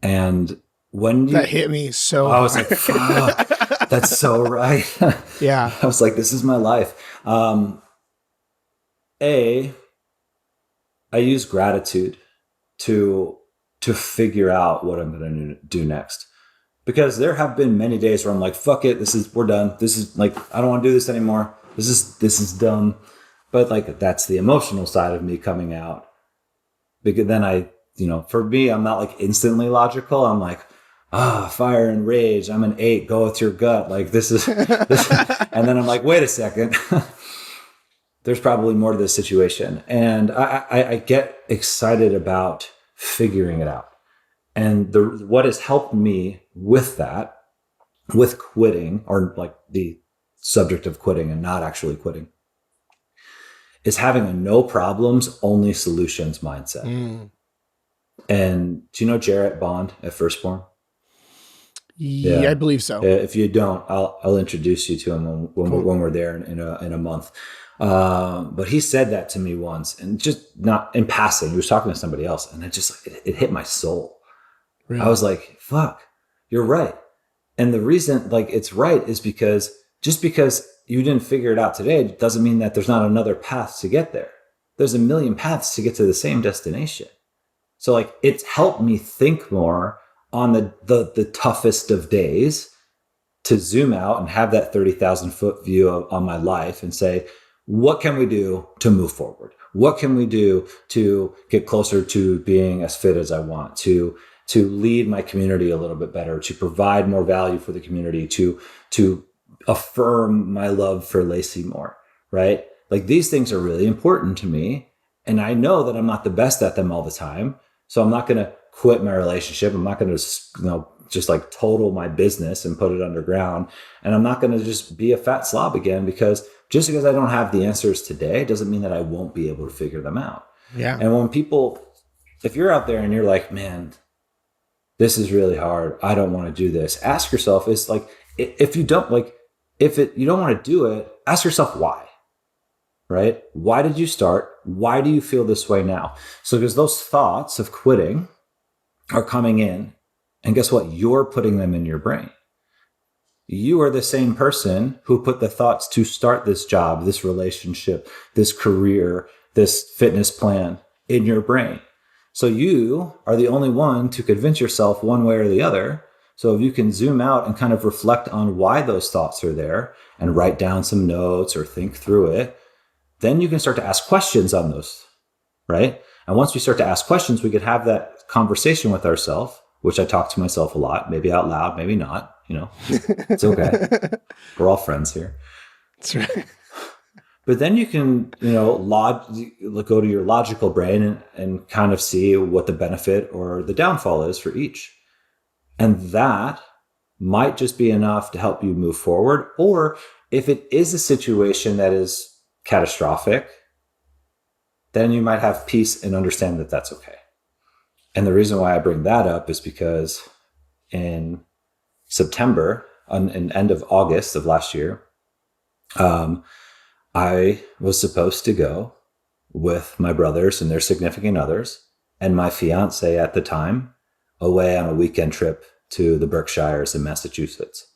Speaker 1: And that
Speaker 2: hit me so
Speaker 1: I was like, fuck, that's so right.
Speaker 2: Yeah.
Speaker 1: I was like, this is my life. I use gratitude to figure out what I'm going to do next. Because there have been many days where I'm like, fuck it, we're done. This is like, I don't want to do this anymore. This is dumb. But like, that's the emotional side of me coming out. Because then for me, I'm not like instantly logical. I'm like, fire and rage. I'm an 8. Go with your gut. Like this. And then I'm like, wait a second. There's probably more to this situation. And I get excited about figuring it out. And what has helped me with that, with quitting, or like the subject of quitting and not actually quitting, is having a no problems, only solutions mindset. And do you know Jarrett Bond at Firstborn?
Speaker 2: Yeah, I believe so.
Speaker 1: If you don't, I'll introduce you to him when we're there in a month. But he said that to me once, and just not in passing. He was talking to somebody else, and it hit my soul. Really? I was like, fuck, you're right. And the reason like it's right is because just because you didn't figure it out today doesn't mean that there's not another path to get there. There's a million paths to get to the same destination. So like it's helped me think more on the toughest of days to zoom out and have that 30,000 foot view on my life and say, what can we do to move forward? What can we do to get closer to being as fit as I want, to lead my community a little bit better, to provide more value for the community, to affirm my love for Lacey more, right? Like these things are really important to me. And I know that I'm not the best at them all the time. So I'm not going to quit my relationship. I'm not going to, just like total my business and put it underground. And I'm not going to just be a fat slob again, because just because I don't have the answers today doesn't mean that I won't be able to figure them out. Yeah. And when if you're out there and you're like, man, this is really hard, I don't want to do this. Ask yourself, it's like, if you don't you don't want to do it, ask yourself why, right? Why did you start? Why do you feel this way now? So because those thoughts of quitting are coming in, and guess what? You're putting them in your brain. You are the same person who put the thoughts to start this job, this relationship, this career, this fitness plan in your brain. So you are the only one to convince yourself one way or the other. So if you can zoom out and kind of reflect on why those thoughts are there and write down some notes or think through it, then you can start to ask questions on those, right? And once we start to ask questions, we can have that conversation with ourselves, which I talk to myself a lot, maybe out loud, maybe not, it's okay. We're all friends here.
Speaker 2: That's right.
Speaker 1: But then you can, go to your logical brain and kind of see what the benefit or the downfall is for each. And that might just be enough to help you move forward. Or if it is a situation that is catastrophic, then you might have peace and understand that that's okay. And the reason why I bring that up is because in September, in end of August of last year, I was supposed to go with my brothers and their significant others and my fiance at the time away on a weekend trip to the Berkshires in Massachusetts.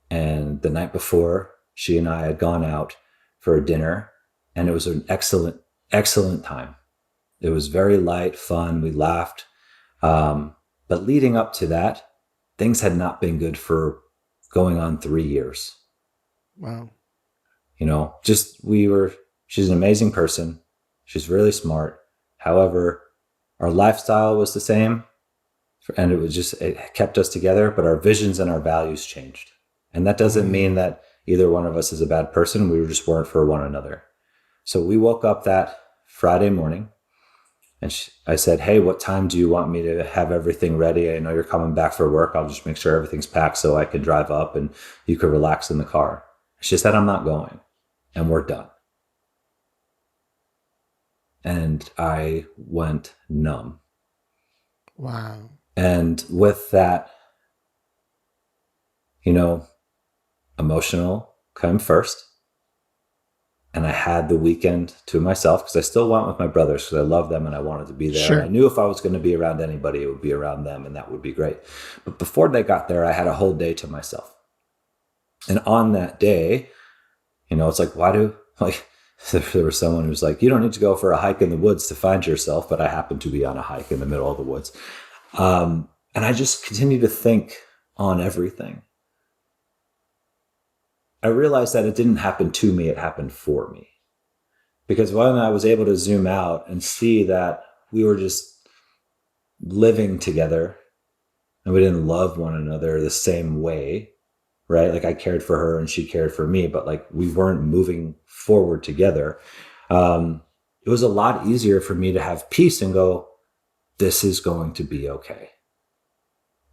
Speaker 1: And the night before, she and I had gone out for a dinner, and it was an excellent, excellent time. It was very light, fun. We laughed. But leading up to that, things had not been good for going on 3 years.
Speaker 2: Wow.
Speaker 1: She's an amazing person. She's really smart. However, our lifestyle was the same, and it kept us together, but our visions and our values changed. And that doesn't mean that either one of us is a bad person. We just weren't for one another. So we woke up that Friday morning, and I said, hey, what time do you want me to have everything ready? I know you're coming back for work. I'll just make sure everything's packed so I can drive up and you could relax in the car. She said, I'm not going, and we're done. And I went numb.
Speaker 2: Wow.
Speaker 1: And with that, emotional came first. And I had the weekend to myself because I still went with my brothers because I love them and I wanted to be there. Sure. And I knew if I was going to be around anybody, it would be around them, and that would be great. But before they got there, I had a whole day to myself. And on that day, it's like, there was someone who was like, you don't need to go for a hike in the woods to find yourself, but I happened to be on a hike in the middle of the woods. And I just continued to think on everything, I realized that it didn't happen to me, it happened for me. Because when I was able to zoom out and see that we were just living together and we didn't love one another the same way, right? Like I cared for her and she cared for me, but like we weren't moving forward together. It was a lot easier for me to have peace and go, this is going to be okay.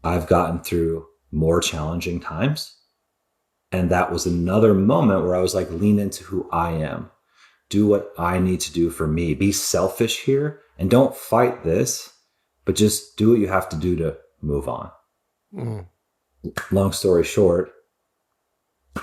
Speaker 1: I've gotten through more challenging times. And that was another moment where I was like, lean into who I am. Do what I need to do for me. Be selfish here and don't fight this, but just do what you have to do to move on. Mm. Long story short,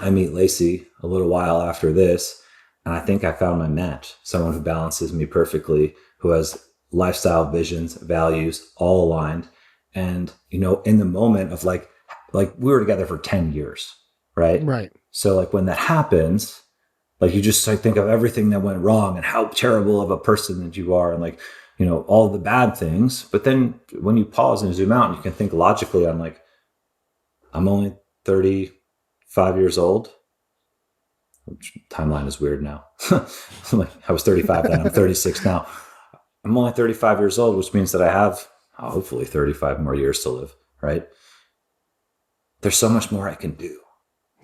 Speaker 1: I meet Lacey a little while after this, and I think I found my match. Someone who balances me perfectly, who has lifestyle visions, values, all aligned. And, you know, in the moment of like we were together for 10 years, right?
Speaker 2: Right.
Speaker 1: So like when that happens, like you just like think of everything that went wrong and how terrible of a person that you are and like, you know, all the bad things. But then when you pause and zoom out and you can think logically on like, I'm only 35 years old. Which timeline is weird now. Like I was 35 then, I'm 36 now. I'm only 35 years old, which means that I have hopefully 35 more years to live, right? There's so much more I can do.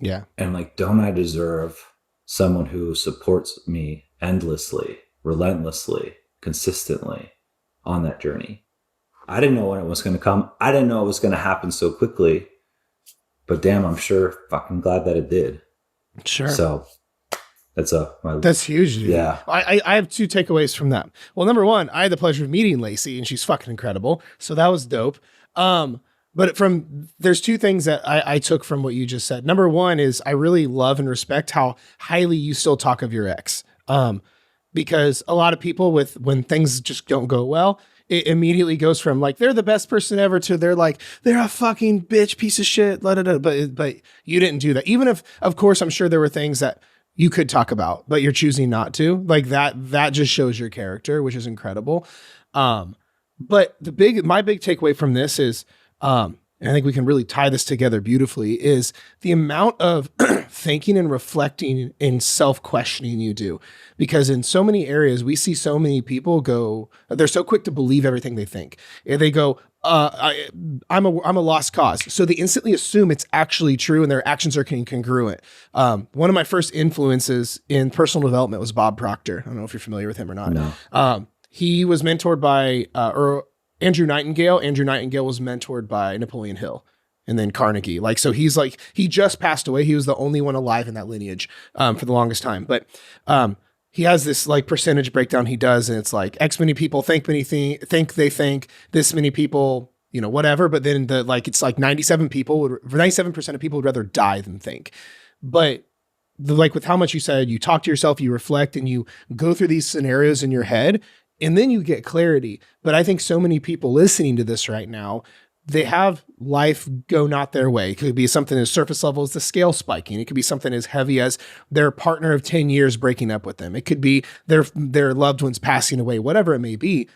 Speaker 2: Yeah.
Speaker 1: And like, don't I deserve someone who supports me endlessly, relentlessly, consistently on that journey? I didn't know when it was going to come. I didn't know it was going to happen so quickly, but damn, I'm sure fucking glad that it did.
Speaker 2: Sure.
Speaker 1: So that's
Speaker 2: huge, dude.
Speaker 1: Yeah.
Speaker 2: I have two takeaways from that. Well, number one, I had the pleasure of meeting Lacey and she's fucking incredible. So that was dope. But there's two things that I took from what you just said. Number one is I really love and respect how highly you still talk of your ex. Because a lot of people when things just don't go well, it immediately goes from like, they're the best person ever to they're like, they're a fucking bitch, piece of shit. But you didn't do that. Even if, of course, I'm sure there were things that you could talk about, but you're choosing not to. Like that just shows your character, which is incredible. But my big takeaway from this is, and I think we can really tie this together beautifully, is the amount of thinking and reflecting and self-questioning you do. Because in so many areas, we see so many people they're so quick to believe everything they think. And they go, I'm a lost cause. So they instantly assume it's actually true and their actions are congruent. One of my first influences in personal development was Bob Proctor. I don't know if you're familiar with him or not.
Speaker 1: No.
Speaker 2: He was mentored by Andrew Nightingale. Andrew Nightingale was mentored by Napoleon Hill and then Carnegie. Like, so he just passed away. He was the only one alive in that lineage for the longest time. But he has this like percentage breakdown he does. And it's like X many people think they think this many people, you know, whatever. But then it's like 97% of people would rather die than think. But with how much you said, you talk to yourself, you reflect, and you go through these scenarios in your head, and then you get clarity. But I think so many people listening to this right now, they have life go not their way. It could be something as surface level as the scale spiking. It could be something as heavy as their partner of 10 years breaking up with them. It could be their loved ones passing away, whatever it may be.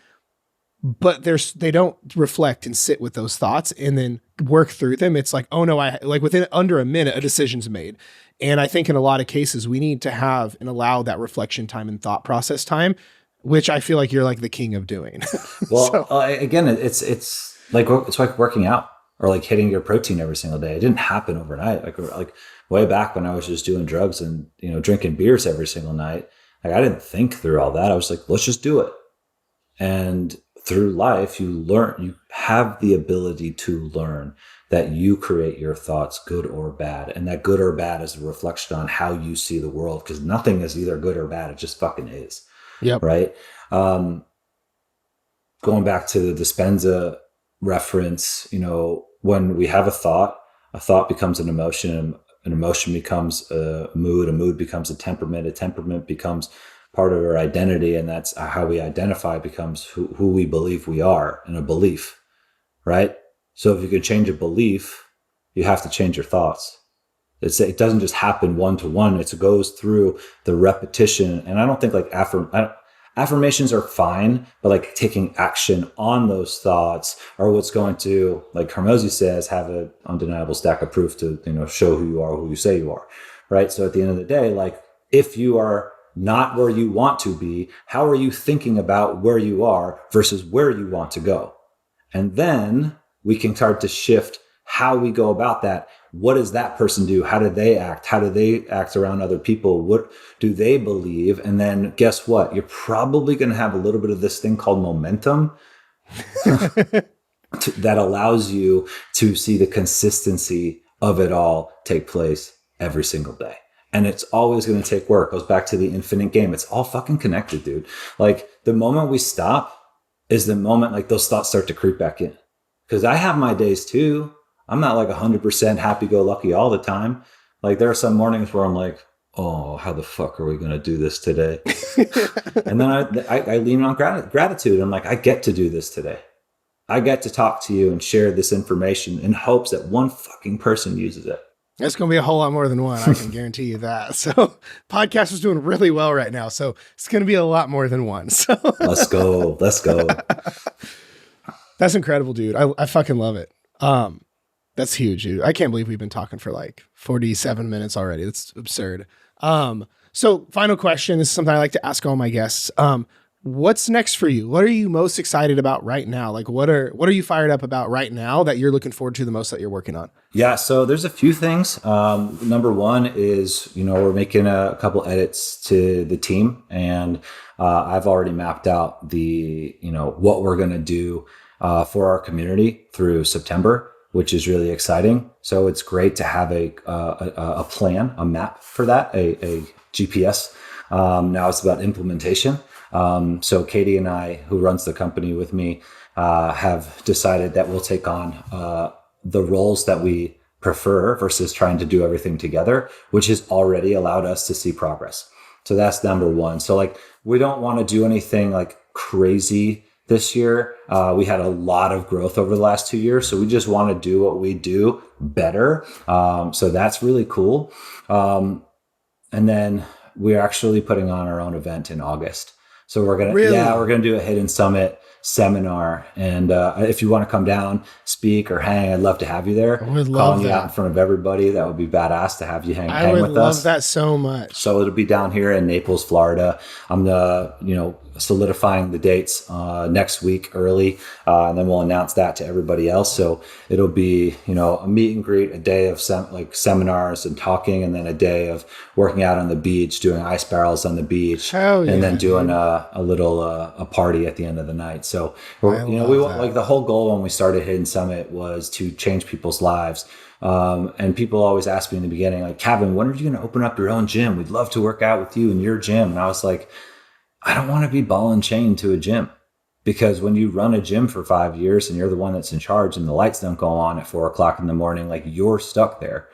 Speaker 2: But they don't reflect and sit with those thoughts and then work through them. It's like, oh no, within under a minute, a decision's made. And I think in a lot of cases, we need to have and allow that reflection time and thought process time, which I feel like you're like the king of doing.
Speaker 1: Well, again, it's like working out or like hitting your protein every single day. It didn't happen overnight. Like way back when I was just doing drugs and, you know, drinking beers every single night, like I didn't think through all that. I was like, let's just do it. And through life, you have the ability to learn that you create your thoughts, good or bad. And that good or bad is a reflection on how you see the world, because nothing is either good or bad. It just fucking is.
Speaker 2: Yep.
Speaker 1: Right. Going back to the Dispenza reference, you know, when we have a thought becomes an emotion becomes a mood becomes a temperament becomes part of our identity. And that's how we identify becomes who we believe we are, and a belief, right? So if you could change a belief, you have to change your thoughts. It doesn't just happen one to one. It goes through the repetition. And I don't think like affirmations are fine, but like taking action on those thoughts are what's going to, like Hormozy says, have an undeniable stack of proof to, show who you are, who you say you are. Right. So at the end of the day, like if you are not where you want to be, how are you thinking about where you are versus where you want to go? And then we can start to shift how we go about that. What does that person do? How do they act? How do they act around other people? What do they believe? And then guess what? You're probably going to have a little bit of this thing called momentum that allows you to see the consistency of it all take place every single day. And it's always going to take work. It goes back to the infinite game. It's all fucking connected, dude. Like the moment we stop is the moment like those thoughts start to creep back in. Because I have my days too. I'm not like 100% happy-go-lucky all the time. Like there are some mornings where I'm like, oh, how the fuck are we going to do this today? And then I lean on gratitude. I'm like, I get to do this today. I get to talk to you and share this information in hopes that one fucking person uses it.
Speaker 2: It's going to be a whole lot more than one. I can guarantee you that. So podcast is doing really well right now. So it's going to be a lot more than one. So
Speaker 1: Let's go.
Speaker 2: That's incredible, dude. I fucking love it. That's huge, dude. I can't believe we've been talking for like 47 minutes already. That's absurd. So final question. This is something I like to ask all my guests. What's next for you? What are you most excited about right now? Like what are you fired up about right now that you're looking forward to the most that you're working on?
Speaker 1: Yeah. So there's a few things. Number one is, we're making a couple edits to the team, and I've already mapped out the, what we're going to do for our community through September, which is really exciting. So it's great to have a plan, a map for that, a GPS. Now it's about implementation. So Katie and I, who runs the company with me, have decided that we'll take on the roles that we prefer versus trying to do everything together, which has already allowed us to see progress. So that's number one. So like, we don't want to do anything like crazy this year. We had a lot of growth over the last 2 years. So we just want to do what we do better. So that's really cool. And then we're actually putting on our own event in August. So we're going to do a hidden summit seminar. And if you want to come down, speak or hang, I'd love to have you there.
Speaker 2: I would love
Speaker 1: calling you out in front of everybody. That would be badass to have you hang with us.
Speaker 2: I would love that so much.
Speaker 1: So it'll be down here in Naples, Florida. I'm solidifying the dates next week early, and then we'll announce that to everybody else. So it'll be a meet and greet, a day of seminars and talking, and then a day of working out on the beach, doing ice barrels on the beach, and then doing a little a party at the end of the night. So we like the whole goal when we started Hidden Summit was to change people's lives. And people always ask me in the beginning, like, Cavan, when are you going to open up your own gym? We'd love to work out with you in your gym. And I was like, I don't want to be ball and chain to a gym, because when you run a gym for 5 years and you're the one that's in charge and the lights don't go on at 4:00 in the morning, like you're stuck there.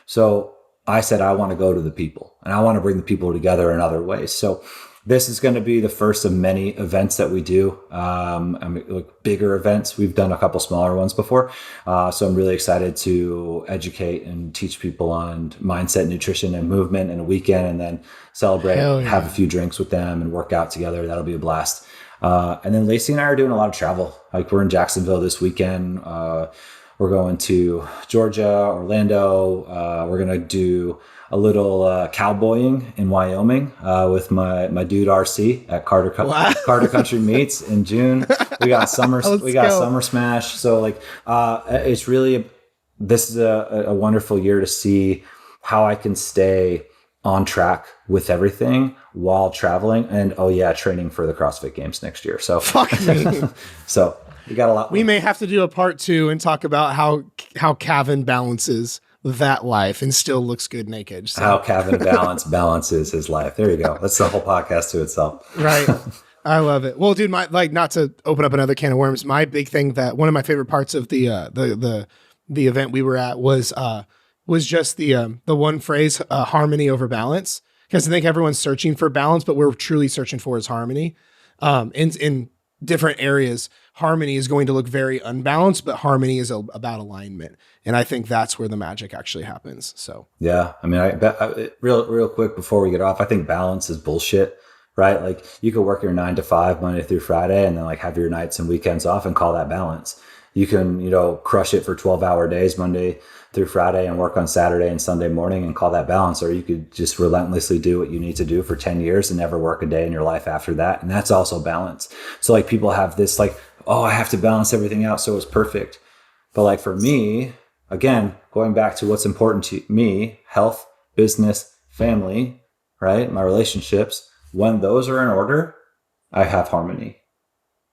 Speaker 1: So I said, I want to go to the people and I want to bring the people together in other ways. So this is going to be the first of many events that we do. Like bigger events. We've done a couple smaller ones before. So I'm really excited to educate and teach people on mindset, nutrition, and movement in a weekend, and then celebrate, have a few drinks with them and work out together. That'll be a blast. And then Lacey and I are doing a lot of travel. Like we're in Jacksonville this weekend. We're going to Georgia, Orlando. We're going to do a little cowboying in Wyoming with my dude RC at Carter Country Meets in June. We got summer smash. So like it's really, this is a wonderful year to see how I can stay on track with everything while traveling, and training for the CrossFit Games next year. So
Speaker 2: fuck me.
Speaker 1: So we got a lot.
Speaker 2: We may have to do a part 2 and talk about how Cavan balances that life and still looks good naked. So.
Speaker 1: How Cavan balances his life. There you go. That's the whole podcast to itself.
Speaker 2: Right. I love it. Well, dude, not to open up another can of worms, my big thing, that one of my favorite parts of the event we were at was just the one phrase, harmony over balance. Because I think everyone's searching for balance, but we're truly searching for is harmony. In different areas, harmony is going to look very unbalanced, but harmony is about alignment. And I think that's where the magic actually happens. So,
Speaker 1: yeah, I mean, real quick before we get off, I think balance is bullshit. right? Like you could work your 9 to 5 Monday through Friday and then like have your nights and weekends off and call that balance. You can, crush it for 12-hour days Monday through Friday and work on Saturday and Sunday morning and call that balance. Or you could just relentlessly do what you need to do for 10 years and never work a day in your life after that. And that's also balance. So like people have this like, oh, I have to balance everything out so it's perfect. But like for me, again, going back to what's important to me, health, business, family, right? My relationships, when those are in order, I have harmony.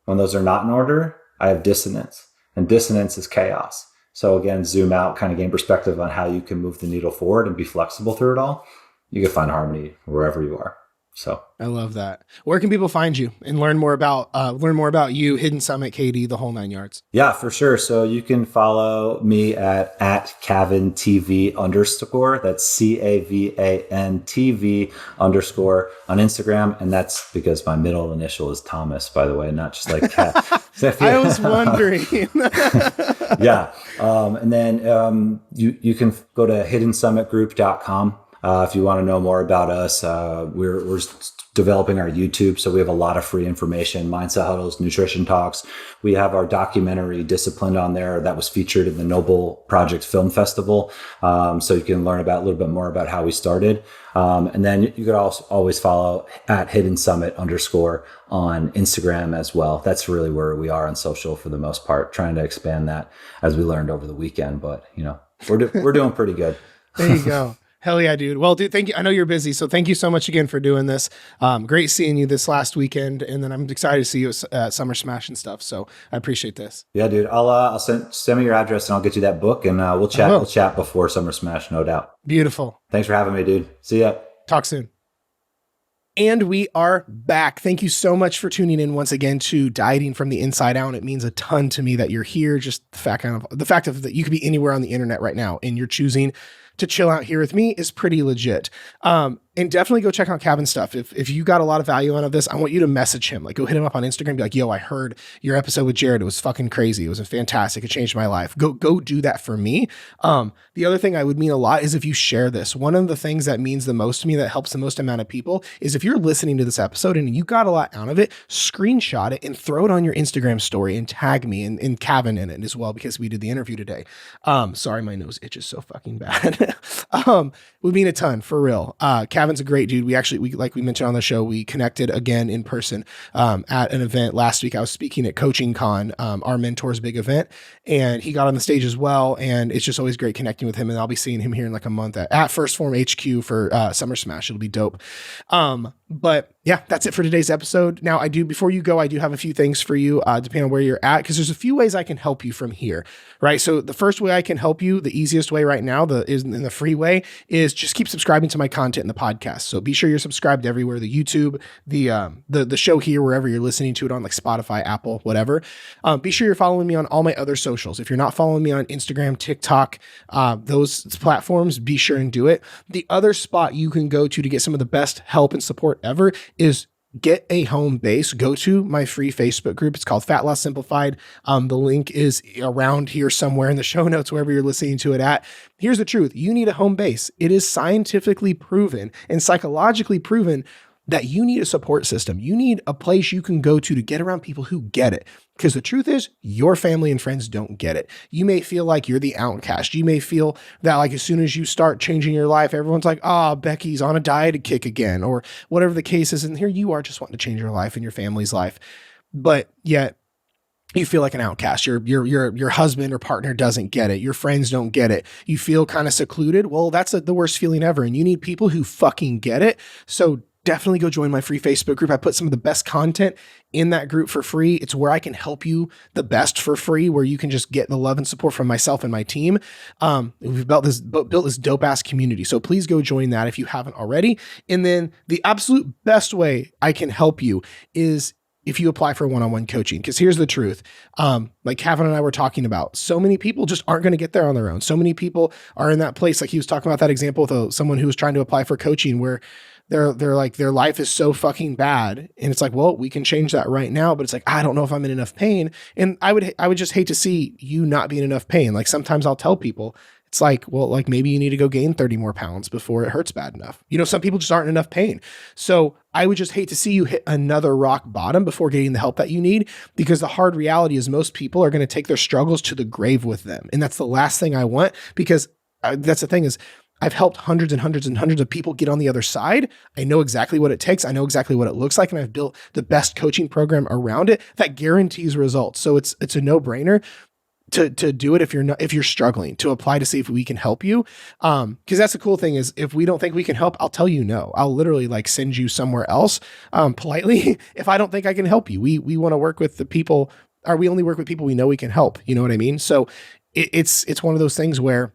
Speaker 1: When those are not in order, I have dissonance. And dissonance is chaos. So again, zoom out, kind of gain perspective on how you can move the needle forward and be flexible through it all. You can find harmony wherever you are. So
Speaker 2: I love that. Where can people find you and learn more about you, Hidden Summit, KD, the whole 9 yards?
Speaker 1: Yeah, for sure. So you can follow me at Cavan TV _. That's CAVAN TV _ on Instagram. And that's because my middle initial is Thomas, by the way, not just like Cat.
Speaker 2: I was wondering.
Speaker 1: Yeah. And then you can go to hiddensummitgroup.com. If you want to know more about us, we're developing our YouTube. So we have a lot of free information, mindset huddles, nutrition talks. We have our documentary Disciplined on there that was featured in the Noble Project Film Festival. So you can learn a little bit more about how we started. And then you could also always follow at Hidden Summit _ on Instagram as well. That's really where we are on social for the most part, trying to expand that as we learned over the weekend. But we're doing pretty good.
Speaker 2: There you go. Hell yeah, dude. Well, dude, thank you. I know you're busy, so thank you so much again for doing this. Great seeing you this last weekend, and then I'm excited to see you at Summer Smash and stuff. So I appreciate this.
Speaker 1: Yeah, dude. I'll send me your address and I'll get you that book, and we'll chat. We'll chat before Summer Smash, no doubt.
Speaker 2: Beautiful.
Speaker 1: Thanks for having me, dude. See ya.
Speaker 2: Talk soon. And we are back. Thank you so much for tuning in once again to Dieting from the Inside Out. It means a ton to me that you're here. Just the fact of that you could be anywhere on the internet right now and you're choosing to chill out here with me is pretty legit. And definitely go check out Cavan's stuff. If you got a lot of value out of this, I want you to message him. Like, go hit him up on Instagram and be like, yo, I heard your episode with Jared. It was fucking crazy. It was fantastic. It changed my life. Go do that for me. The other thing I would mean a lot is if you share this. One of the things that means the most to me, that helps the most amount of people, is if you're listening to this episode and you got a lot out of it, screenshot it and throw it on your Instagram story and tag me and Cavan in it as well, because we did the interview today. Sorry, my nose itches so fucking bad. Would mean a ton, for real. Cavan's a great dude. We like we mentioned on the show, we connected again in person at an event last week. I was speaking at Coaching Con, our mentor's big event, and he got on the stage as well. And it's just always great connecting with him. And I'll be seeing him here in like a month at First Form HQ for Summer Smash. It'll be dope. But yeah, that's it for today's episode. Now, before you go, I do have a few things for you, depending on where you're at, because there's a few ways I can help you from here, right? So the first way I can help you, the easiest way right now, is in the free way, is just keep subscribing to my content in the podcast. So be sure you're subscribed everywhere, the YouTube, the show here, wherever you're listening to it on, like Spotify, Apple, whatever. Be sure you're following me on all my other socials. If you're not following me on Instagram, TikTok, those platforms, be sure and do it. The other spot you can go to get some of the best help and support ever is get a home base. Go to my free Facebook group. It's called Fat Loss Simplified. The link is around here somewhere in the show notes, wherever you're listening to it at. Here's the truth. You need a home base. It is scientifically proven and psychologically proven that you need a support system. You need a place you can go to get around people who get it. Because the truth is, your family and friends don't get it. You may feel like you're the outcast. You may feel that like as soon as you start changing your life, everyone's like, Becky's on a diet kick again, or whatever the case is. And here you are just wanting to change your life and your family's life. But yet you feel like an outcast. Your husband or partner doesn't get it. Your friends don't get it. You feel kind of secluded. Well, that's the worst feeling ever. And you need people who fucking get it. So definitely go join my free Facebook group. I put some of the best content in that group for free. It's where I can help you the best for free, where you can just get the love and support from myself and my team. We've built this dope ass community. So please go join that if you haven't already. And then the absolute best way I can help you is if you apply for one-on-one coaching. Because here's the truth. Like Cavan and I were talking about, so many people just aren't going to get there on their own. So many people are in that place. Like he was talking about that example with someone who was trying to apply for coaching, where they're like, their life is so fucking bad. And it's like, well, we can change that right now. But it's like, I don't know if I'm in enough pain. And I would just hate to see you not be in enough pain. Like sometimes I'll tell people, It's like, well, like maybe you need to go gain 30 more pounds before it hurts bad enough. Some people just aren't in enough pain. So I would just hate to see you hit another rock bottom before getting the help that you need, because the hard reality is most people are going to take their struggles to the grave with them. And that's the last thing I want, because that's the thing is, I've helped hundreds and hundreds and hundreds of people get on the other side. I know exactly what it takes. I know exactly what it looks like. And I've built the best coaching program around it that guarantees results. So it's a no-brainer to do it if you're struggling, to apply to see if we can help you. Cause that's the cool thing is, if we don't think we can help, I'll tell you no. I'll literally like send you somewhere else, politely, if I don't think I can help you. We want to work with the people, or we only work with people we know we can help. You know what I mean? So it's one of those things where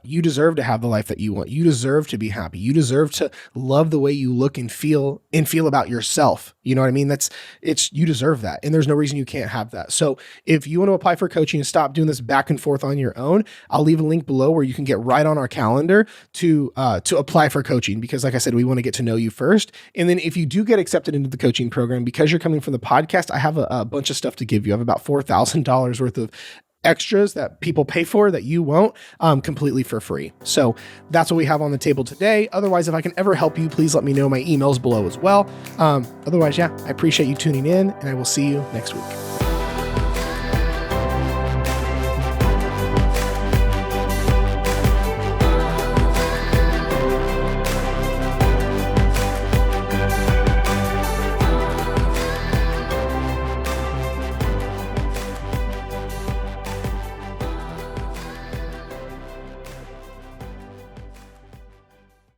Speaker 2: you deserve to have the life that you want. You deserve to be happy. You deserve to love the way you look and feel about yourself. You know what I mean? You deserve that. And there's no reason you can't have that. So if you want to apply for coaching and stop doing this back and forth on your own, I'll leave a link below where you can get right on our calendar to apply for coaching, because like I said, we want to get to know you first. And then if you do get accepted into the coaching program, because you're coming from the podcast, I have a bunch of stuff to give you. I have about $4,000 worth of extras that people pay for that you won't, completely for free. So that's what we have on the table today. Otherwise, if I can ever help you, please let me know. My email's below as well. Otherwise, yeah, I appreciate you tuning in, and I will see you next week.